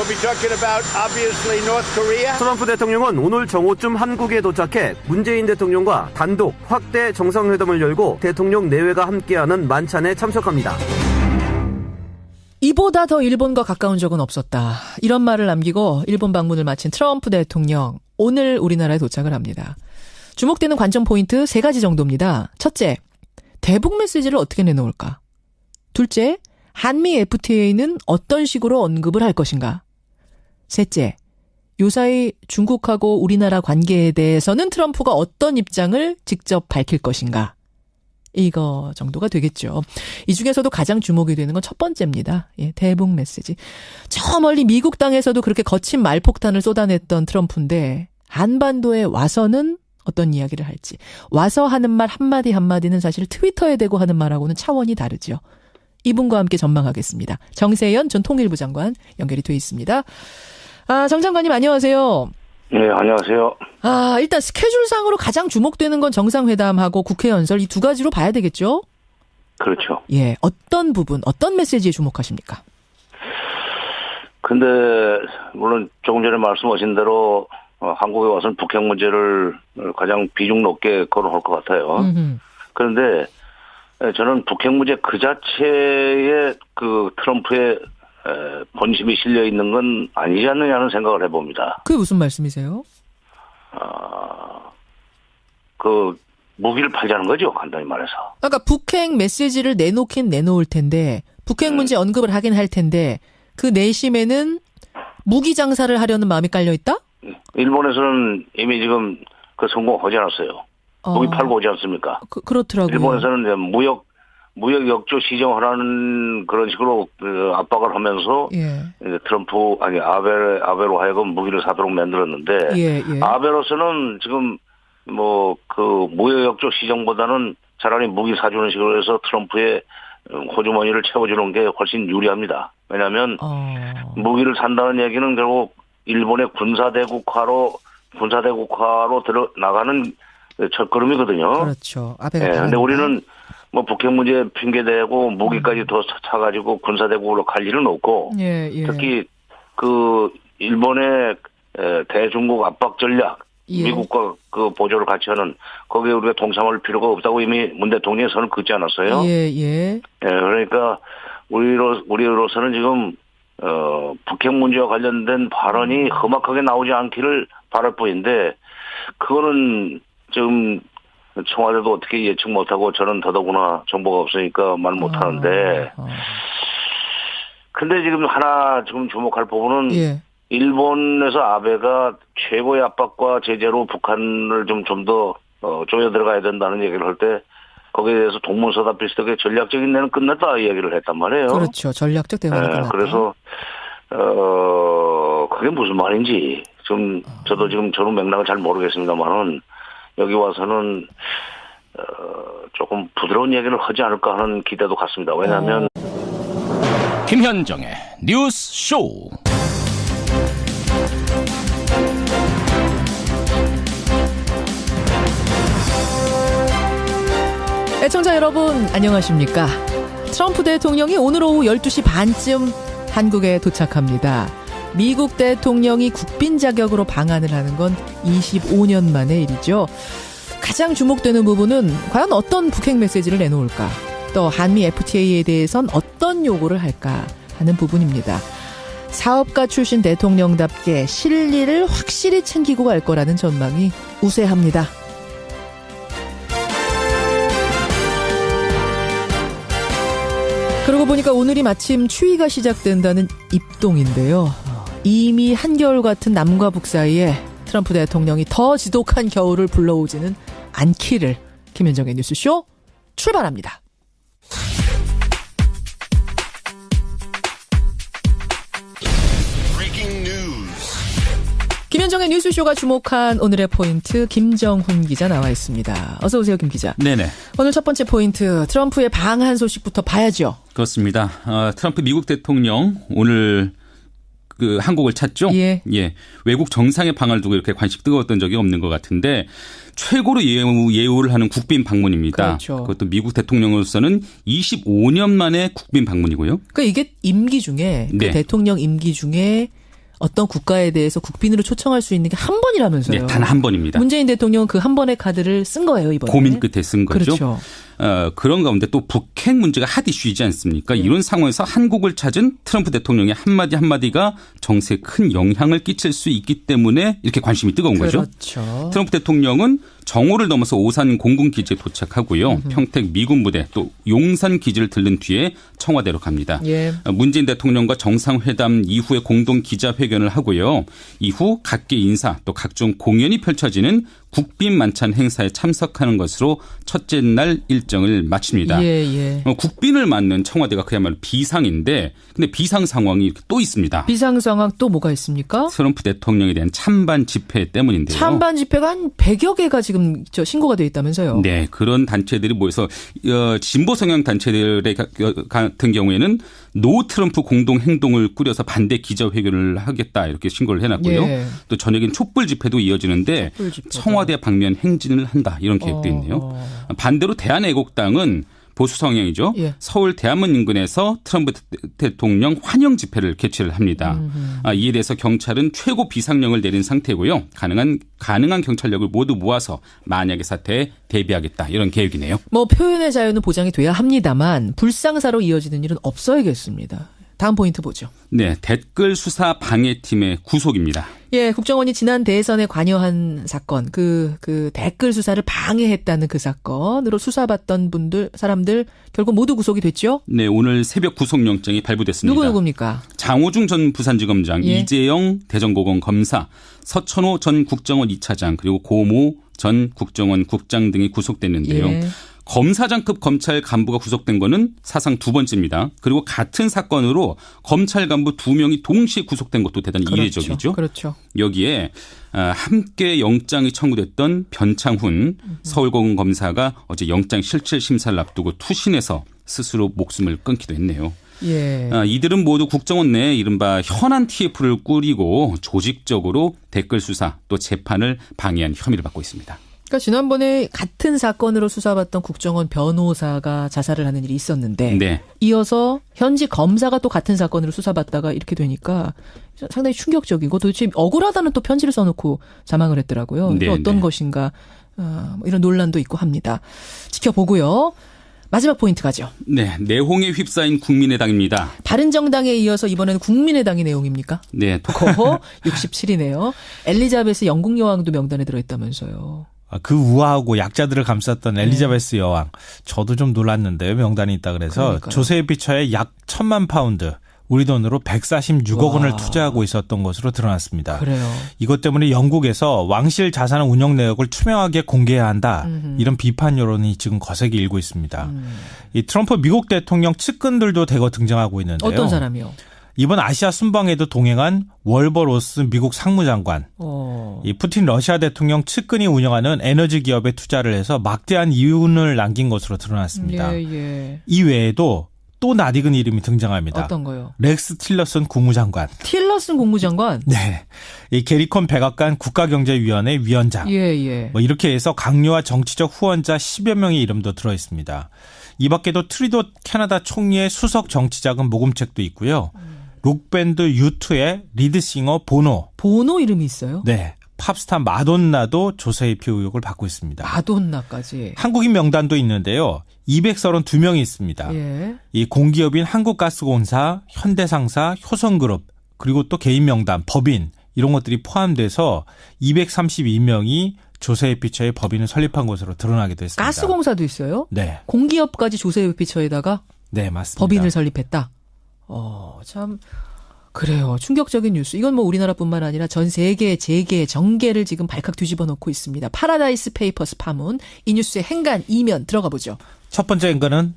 트럼프 대통령은 오늘 정오쯤 한국에 도착해 문재인 대통령과 단독 확대 정상회담을 열고 대통령 내외가 함께하는 만찬에 참석합니다. 이보다 더 일본과 가까운 적은 없었다. 이런 말을 남기고 일본 방문을 마친 트럼프 대통령 오늘 우리나라에 도착을 합니다. 주목되는 관전 포인트 3가지 정도입니다. 첫째, 대북 메시지를 어떻게 내놓을까? 둘째, 한미 FTA는 어떤 식으로 언급을 할 것인가? 셋째, 요사이 중국하고 우리나라 관계에 대해서는 트럼프가 어떤 입장을 직접 밝힐 것인가? 이거 정도가 되겠죠. 이 중에서도 가장 주목이 되는 건 첫 번째입니다. 대북 메시지. 저 멀리 미국 땅에서도 그렇게 거친 말폭탄을 쏟아냈던 트럼프인데 한반도에 와서는 어떤 이야기를 할지. 와서 하는 말 한마디 한마디는 사실 트위터에 대고 하는 말하고는 차원이 다르죠. 이분과 함께 전망하겠습니다. 정세현 전 통일부 장관 연결이 돼 있습니다. 정 장관님 안녕하세요. 네, 안녕하세요. 일단 스케줄상으로 가장 주목되는 건 정상회담하고 국회 연설 이 두 가지로 봐야 되겠죠? 그렇죠. 예, 어떤 부분, 어떤 메시지에 주목하십니까? 근데 물론 조금 전에 말씀하신 대로 한국에 와서는 북핵 문제를 가장 비중 높게 거론할 것 같아요. 그런데 저는 북핵 문제 그 자체에 그 트럼프의 본심이 실려 있는 건 아니지 않느냐는 생각을 해봅니다. 그게 무슨 말씀이세요? 그 무기를 팔자는 거죠, 간단히 말해서. 그러니까 북핵 메시지를 내놓긴 내놓을 텐데 북핵 문제 언급을 하긴 할 텐데 그 내심에는 무기 장사를 하려는 마음이 깔려 있다? 일본에서는 이미 지금 그 성공하지 않았어요. 무기 팔고 오지 않습니까? 그렇더라고요. 일본에서는 이제 무역 역조 시정하라는 그런 식으로 압박을 하면서 이제 트럼프 아베로 하여금 무기를 사도록 만들었는데 아베로서는 지금 뭐 그 무역 역조 시정보다는 차라리 무기 사주는 식으로 해서 트럼프의 호주머니를 채워주는 게 훨씬 유리합니다. 왜냐하면 무기를 산다는 얘기는 결국 일본의 군사대국화로 나가는 첫걸음이거든요. 그렇죠. 그런데 우리는 뭐 북핵 문제 핑계대고 무기까지 더 차가지고 군사대국으로 갈 일은 없고 특히 그 일본의 대중국 압박 전략 미국과 그 보조를 같이 하는 거기에 우리가 동참할 필요가 없다고 이미 문 대통령이 선을 긋지 않았어요. 그러니까 우리로서는 지금 북핵 문제와 관련된 발언이 험악하게 나오지 않기를 바랄 뿐인데 그거는 지금 청와대도 어떻게 예측 못하고 저는 더더구나 정보가 없으니까 말 못하는데 근데 지금 하나 지금 주목할 부분은 일본에서 아베가 최고의 압박과 제재로 북한을 좀 더 조여 들어가야 된다는 얘기를 할 때 거기에 대해서 동문서답 비슷하게 전략적인 데는 끝났다 이 얘기를 했단 말이에요. 그렇죠. 전략적 대화는 끝났다. 그래서 그게 무슨 말인지 좀 저도 지금 저는 맥락을 잘 모르겠습니다만은 여기 와서는 조금 부드러운 얘기를 하지 않을까 하는 기대도 갖습니다. 왜냐하면 김현정의 뉴스 쇼. 애청자 여러분 안녕하십니까? 트럼프 대통령이 오늘 오후 12시 반쯤 한국에 도착합니다. 미국 대통령이 국빈 자격으로 방한을 하는 건 25년 만의 일이죠. 가장 주목되는 부분은 과연 어떤 북핵 메시지를 내놓을까? 또 한미 FTA에 대해선 어떤 요구를 할까 하는 부분입니다. 사업가 출신 대통령답게 실리를 확실히 챙기고 갈 거라는 전망이 우세합니다. 그러고 보니까 오늘이 마침 추위가 시작된다는 입동인데요. 이미 한겨울 같은 남과 북 사이에 트럼프 대통령이 더 지독한 겨울을 불러오지는 않기를 김현정의 뉴스쇼 출발합니다. 김현정의 뉴스쇼가 주목한 오늘의 포인트 김정훈 기자 나와 있습니다. 어서 오세요, 김 기자. 네네. 오늘 첫 번째 포인트 트럼프의 방한 소식부터 봐야죠. 그렇습니다. 트럼프 미국 대통령 오늘 그 한국을 찾죠. 예. 외국 정상의 방한을 두고 이렇게 관심 뜨거웠던 적이 없는 것 같은데 최고로 예우를 하는 국빈 방문입니다. 그렇죠. 그것도 미국 대통령으로서는 25년 만에 국빈 방문이고요. 그러니까 이게 임기 중에 그 대통령 임기 중에 어떤 국가에 대해서 국빈으로 초청할 수 있는 게 한 번이라면서요. 네, 단 한 번입니다. 문재인 대통령은 그 한 번의 카드를 쓴 거예요, 이번에. 고민 끝에 쓴 거죠. 그렇죠. 그런 가운데 또 북핵 문제가 핫 이슈이지 않습니까? 이런 상황에서 한국을 찾은 트럼프 대통령의 한마디 한마디가 정세에 큰 영향을 끼칠 수 있기 때문에 이렇게 관심이 뜨거운 거죠. 그렇죠. 트럼프 대통령은 정오를 넘어서 오산 공군기지에 도착하고요. 평택 미군 부대 또 용산 기지를 들른 뒤에 청와대로 갑니다. 문재인 대통령과 정상회담 이후에 공동 기자회견을 하고요. 이후 각계 인사 또 각종 공연이 펼쳐지는 국빈 만찬 행사에 참석하는 것으로 첫째 날 일정을 마칩니다. 국빈을 맞는 청와대가 그야말로 비상인데 근데 비상 상황이 이렇게 또 있습니다. 비상 상황 또 뭐가 있습니까? 트럼프 대통령에 대한 찬반 집회 때문인데요. 찬반 집회가 한 100여 개가 지금 신고가 돼 있다면서요. 네. 그런 단체들이 모여서 진보 성향 단체들 같은 경우에는 노 트럼프 공동 행동을 꾸려서 반대 기자회견을 하겠다 이렇게 신고를 해놨고요. 또 저녁엔 촛불 집회도 이어지는데 청와대 방면 행진을 한다 이런 계획도 있네요. 반대로 대한애국당은 보수 성향이죠. 예. 서울 대한문 인근에서 트럼프 대통령 환영 집회를 개최를 합니다. 이에 대해서 경찰은 최고 비상령을 내린 상태고요. 가능한 경찰력을 모두 모아서 만약의 사태에 대비하겠다 이런 계획이네요. 뭐 표현의 자유는 보장이 돼야 합니다만 불상사로 이어지는 일은 없어야겠습니다. 다음 포인트 보죠. 네, 댓글 수사 방해팀의 구속입니다. 예, 국정원이 지난 대선에 관여한 사건, 그 댓글 수사를 방해했다는 그 사건으로 수사받던 사람들 결국 모두 구속이 됐죠? 네, 오늘 새벽 구속영장이 발부됐습니다. 누구입니까? 장호중 전 부산지검장, 예. 이재영 대전고검 검사, 서천호 전 국정원 2차장, 그리고 고모 전 국정원 국장 등이 구속됐는데요. 예. 검사장급 검찰 간부가 구속된 거는 사상 두 번째입니다. 그리고 같은 사건으로 검찰 간부 2명이 동시에 구속된 것도 대단히 이례적이죠. 그렇죠. 여기에 함께 영장이 청구됐던 변창훈 서울고검 검사가 어제 영장 실질 심사를 앞두고 투신해서 스스로 목숨을 끊기도 했네요. 예. 이들은 모두 국정원 내에 이른바 현안 TF를 꾸리고 조직적으로 댓글 수사 또 재판을 방해한 혐의를 받고 있습니다. 그러니까 지난번에 같은 사건으로 수사받던 국정원 변호사가 자살을 하는 일이 있었는데 네. 이어서 현직 검사가 또 같은 사건으로 수사받다가 이렇게 되니까 상당히 충격적이고 도대체 억울하다는 또 편지를 써놓고 자망을 했더라고요. 이게 어떤 것인가 이런 논란도 있고 합니다. 지켜보고요. 마지막 포인트 가죠. 네, 내홍에 휩싸인 국민의당입니다. 바른정당에 이어서 이번에는 국민의당의 내용입니까? 네. 67이네요. 엘리자베스 영국 여왕도 명단에 들어있다면서요. 그 우아하고 약자들을 감쌌던 엘리자베스 여왕. 저도 좀 놀랐는데요. 명단이 있다 그래서. 그러니까요. 조세프 피처에 약 1,000만 파운드. 우리 돈으로 146억 원을 투자하고 있었던 것으로 드러났습니다. 그래요. 이것 때문에 영국에서 왕실 자산 운영 내역을 투명하게 공개해야 한다. 이런 비판 여론이 지금 거세게 일고 있습니다. 이 트럼프 미국 대통령 측근들도 대거 등장하고 있는데요. 어떤 사람이요? 이번 아시아 순방에도 동행한 월버 로스 미국 상무장관, 이 푸틴 러시아 대통령 측근이 운영하는 에너지 기업에 투자를 해서 막대한 이윤을 남긴 것으로 드러났습니다. 예. 이 외에도 또 낯익은 이름이 등장합니다. 어떤 거요? 렉스 틸러슨 국무장관. 틸러슨 국무장관? 네. 이 게리콘 백악관 국가경제위원회 위원장. 예. 뭐 이렇게 해서 강요와 정치적 후원자 10여 명의 이름도 들어 있습니다. 이 밖에도 트리도 캐나다 총리의 수석 정치자금 모금책도 있고요. 록밴드 U2의 리드싱어 보노. 보노 이름이 있어요? 네. 팝스타 마돈나도 조세 회피 의혹을 받고 있습니다. 마돈나까지. 한국인 명단도 있는데요. 232명이 있습니다. 예. 이 공기업인 한국가스공사, 현대상사, 효성그룹, 그리고 또 개인 명단, 법인 이런 것들이 포함돼서 232명이 조세 피처의 법인을 설립한 것으로 드러나기도 했습니다. 가스공사도 있어요? 네. 공기업까지 조세 피처에다가 네, 맞습니다. 법인을 설립했다. 참 그래요. 충격적인 뉴스. 이건 뭐 우리나라뿐만 아니라 전 세계 재계 정계를 지금 발칵 뒤집어 놓고 있습니다. 파라다이스 페이퍼스 파문. 이 뉴스의 행간 이면 들어가 보죠. 첫 번째 행간은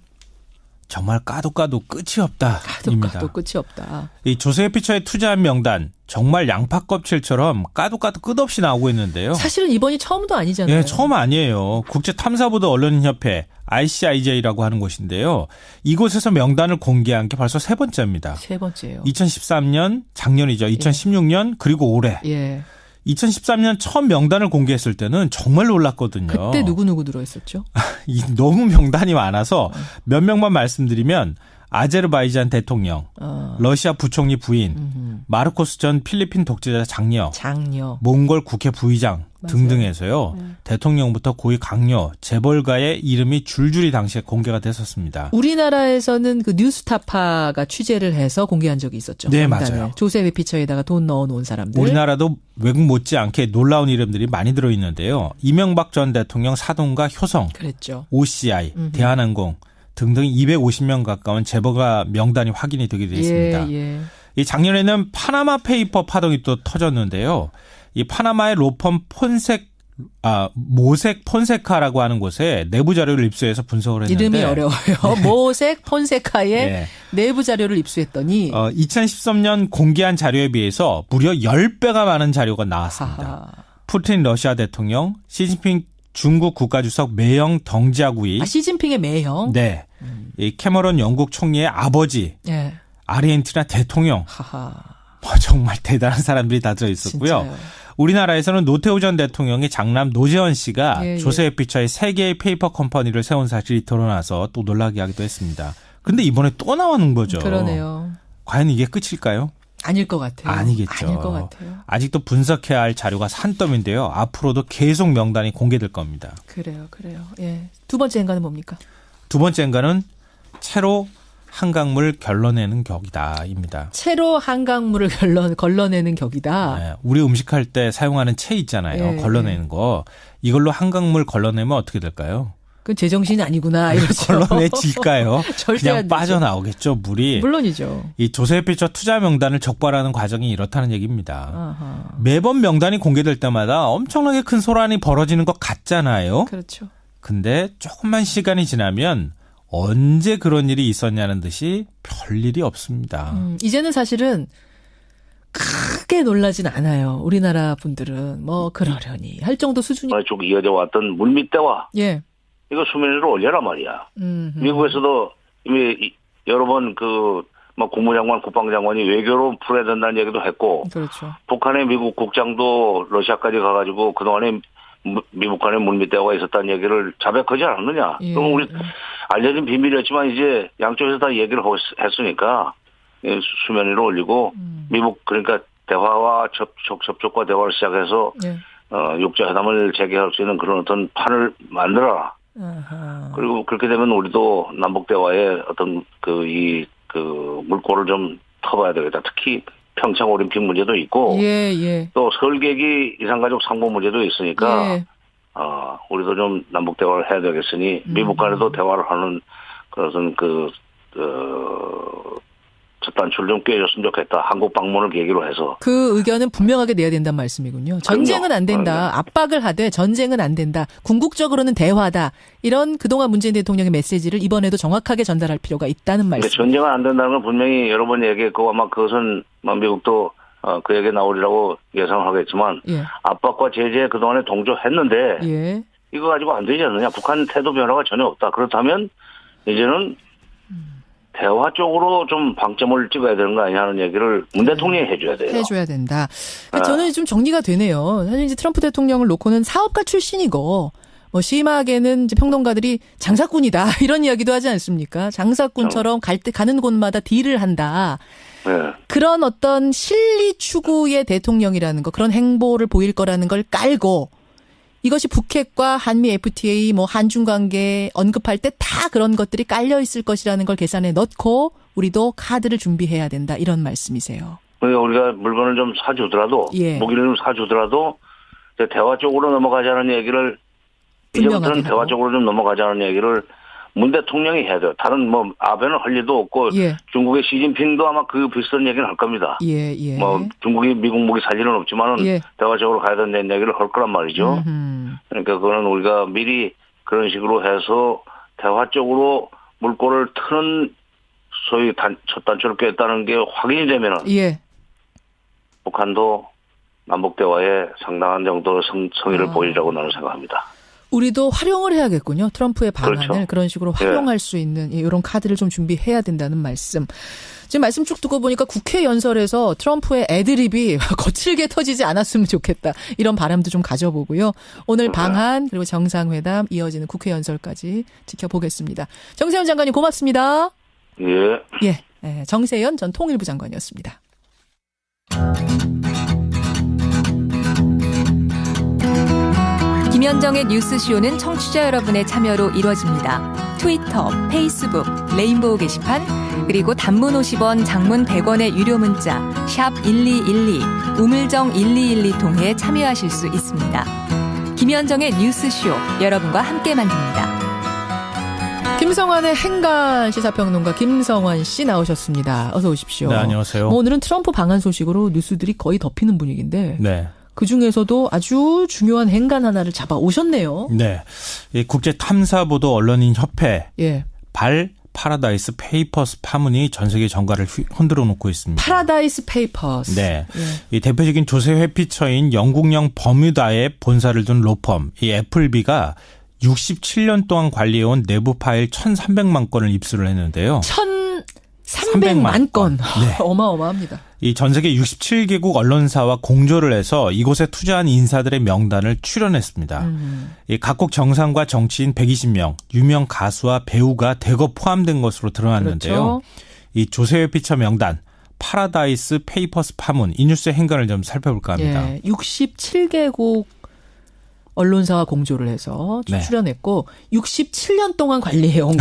정말 까도 끝이 없다. 까도 끝이 없다. 이 조세 피처에 투자한 명단 정말 양파 껍질처럼 까도 끝없이 나오고 있는데요. 사실은 이번이 처음도 아니잖아요. 네, 처음 아니에요. 국제탐사보도 언론인협회 ICIJ라고 하는 곳인데요. 이곳에서 명단을 공개한 게 벌써 세 번째입니다. 세 번째예요. 2013년, 작년이죠. 2016년, 그리고 올해. 예. 2013년 처음 명단을 공개했을 때는 정말 놀랐거든요. 그때 누구 들어있었죠? 너무 명단이 많아서 몇 명만 말씀드리면 아제르바이잔 대통령, 러시아 부총리 부인, 마르코스 전 필리핀 독재자 장녀, 몽골 국회 부의장 등등해서요. 대통령부터 고위 강요, 재벌가의 이름이 줄줄이 당시에 공개가 됐었습니다. 우리나라에서는 그 뉴스타파가 취재를 해서 공개한 적이 있었죠. 네, 맞아요. 조세 회피처에다가 돈 넣어놓은 사람들. 우리나라도 외국 못지않게 놀라운 이름들이 많이 들어있는데요. 이명박 전 대통령 사돈과 효성, 그랬죠. OCI, 대한항공 등등 250명 가까운 재벌가 명단이 확인이 되게 되어 있습니다. 이 작년에는 파나마 페이퍼 파동이 또 터졌는데요. 이 파나마의 로펌 모색 폰세카라고 하는 곳에 내부 자료를 입수해서 분석을 했는데 이름이 어려워요. 모색 폰세카의 내부 자료를 입수했더니 2013년 공개한 자료에 비해서 무려 10배가 많은 자료가 나왔습니다. 푸틴 러시아 대통령, 시진핑 중국 국가주석 매형 덩지아구이. 시진핑의 매형? 네. 이 캐머런 영국 총리의 아버지. 아르헨티나 대통령. 정말 대단한 사람들이 다 들어있었고요. 우리나라에서는 노태우 전 대통령의 장남 노재현 씨가 조세회피처에 3개의 페이퍼 컴퍼니를 세운 사실이 드러나서 또 놀라게 하기도 했습니다. 근데 이번에 또 나오는 거죠. 그러네요. 과연 이게 끝일까요? 아닐 것 같아요. 아니겠죠. 아닐 것 같아요. 아직도 분석해야 할 자료가 산더미인데요. 앞으로도 계속 명단이 공개될 겁니다. 그래요. 예. 두 번째 행간은 뭡니까? 두 번째 행간은 채로 한강물 걸러내는 격이다입니다. 채로 한강물을 걸러내는 격이다. 네, 우리 음식할 때 사용하는 채 있잖아요. 걸러내는 거. 이걸로 한강물 걸러내면 어떻게 될까요? 그건 제정신이 아니구나. 걸러내질까요? 그냥 빠져나오겠죠, 물이. 물론이죠. 이 조세회피처 투자 명단을 적발하는 과정이 이렇다는 얘기입니다. 아하. 매번 명단이 공개될 때마다 엄청나게 큰 소란이 벌어지는 것 같잖아요. 그렇죠. 근데 조금만 시간이 지나면 언제 그런 일이 있었냐는 듯이 별일이 없습니다. 이제는 사실은 크게 놀라진 않아요. 우리나라 분들은 뭐 그러려니 할 정도 수준이. 쭉 이어져 왔던 물밑대화. 예. 이거 수면 위로 올려라 말이야. 미국에서도 이미 여러 번 국무장관, 국방장관이 외교로 풀어야 된다는 얘기도 했고. 그렇죠. 북한의 미국 국장도 러시아까지 가가지고 그동안에 미국 간의 물밑대화가 있었다는 얘기를 자백하지 않았느냐. 예. 그럼 우리 알려진 비밀이었지만 이제 양쪽에서 다 얘기를 했으니까 수면 위로 올리고 미국 그러니까 대화와 접촉과 대화를 시작해서 육자회담을 재개할 수 있는 그런 어떤 판을 만들어라. 그리고 그렇게 되면 우리도 남북 대화에 어떤 물꼬를 좀 터봐야 되겠다. 특히 평창 올림픽 문제도 있고 또 설계기 이산가족 상봉 문제도 있으니까 우리도 좀 남북 대화를 해야 되겠으니 미국 간에도 대화를 하는 그런 첫 단추를 좀 꿰줬으면 좋겠다. 한국 방문을 계기로 해서. 그 의견은 분명하게 내야 된다는 말씀이군요. 전쟁은 안 된다. 압박을 하되 전쟁은 안 된다. 궁극적으로는 대화다. 이런 그동안 문재인 대통령의 메시지를 이번에도 정확하게 전달할 필요가 있다는 말씀. 전쟁은 안 된다는 건 분명히 여러 번 얘기했고 아마 그것은 미국도 그 얘기 나오리라고 예상을 하겠지만 압박과 제재에 그동안에 동조했는데 이거 가지고 안 되지 않느냐. 북한 태도 변화가 전혀 없다. 그렇다면 이제는 대화 쪽으로 좀 방점을 찍어야 되는 거 아니냐는 얘기를 문 대통령이 해줘야 돼요. 해줘야 된다. 그러니까 저는 좀 정리가 되네요. 사실 이제 트럼프 대통령을 놓고는 사업가 출신이고 심하게는 이제 평론가들이 장사꾼이다 이런 이야기도 하지 않습니까? 장사꾼처럼 가는 곳마다 딜을 한다. 그런 어떤 실리 추구의 대통령이라는 거, 그런 행보를 보일 거라는 걸 깔고 이것이 북핵과 한미 FTA, 한중 관계 언급할 때 다 그런 것들이 깔려 있을 것이라는 걸 계산에 넣고 우리도 카드를 준비해야 된다. 이런 말씀이세요. 우리가 물건을 좀 사주더라도 무기를 좀 사주더라도 대화 쪽으로 넘어가자는 얘기를 이제부터는 대화 쪽으로 좀 넘어가자는 얘기를 문 대통령이 해야 돼요. 다른 아베는 할 일도 없고 중국의 시진핑도 아마 그 비슷한 얘기는 할 겁니다. 중국이 미국 무기 살 일은 없지만은 대화적으로 가야 된다는 얘기를 할 거란 말이죠. 그러니까 그거는 우리가 미리 그런 식으로 해서 대화 쪽으로 물꼬를 트는 소위 첫 단추를 꿰었다는 게 확인이 되면은 북한도 남북 대화에 상당한 정도의 성의를 보이리라고 나는 생각합니다. 우리도 활용을 해야겠군요. 트럼프의 방안을 그런 식으로 활용할 수 있는 이런 카드를 좀 준비해야 된다는 말씀. 지금 말씀 쭉 듣고 보니까 국회 연설에서 트럼프의 애드립이 거칠게 터지지 않았으면 좋겠다. 이런 바람도 좀 가져보고요. 오늘 방한 그리고 정상회담 이어지는 국회 연설까지 지켜보겠습니다. 정세현 장관님 고맙습니다. 정세현 전 통일부 장관이었습니다. 김현정의 뉴스쇼는 청취자 여러분의 참여로 이루어집니다. 트위터, 페이스북, 레인보우 게시판, 그리고 단문 50원, 장문 100원의 유료 문자 샵 1212, 우물정 1212 통해 참여하실 수 있습니다. 김현정의 뉴스쇼, 여러분과 함께 만듭니다. 김성환의 행간 시사평론가 김성환 씨 나오셨습니다. 어서 오십시오. 네, 안녕하세요. 오늘은 트럼프 방한 소식으로 뉴스들이 거의 덮이는 분위기인데 그중에서도 아주 중요한 행간 하나를 잡아 오셨네요. 네. 이 국제탐사보도 언론인 협회 파라다이스 페이퍼스 파문이 전 세계 정가를 흔들어 놓고 있습니다. 파라다이스 페이퍼스. 네. 이 대표적인 조세 회피처인 영국령 버뮤다에 본사를 둔 로펌 이 애플비가 67년 동안 관리해온 내부 파일 1,300만 건을 입수를 했는데요. 300만 건. 네. 어마어마합니다. 이 전 세계 67개국 언론사와 공조를 해서 이곳에 투자한 인사들의 명단을 출연했습니다. 이 각국 정상과 정치인 120명, 유명 가수와 배우가 대거 포함된 것으로 드러났는데요. 그렇죠. 이 조세회 피처 명단, 파라다이스 페이퍼스 파문, 이 뉴스의 행간을 좀 살펴볼까 합니다. 예, 67개국 언론사와 공조를 해서 출연했고 67년 동안 관리해온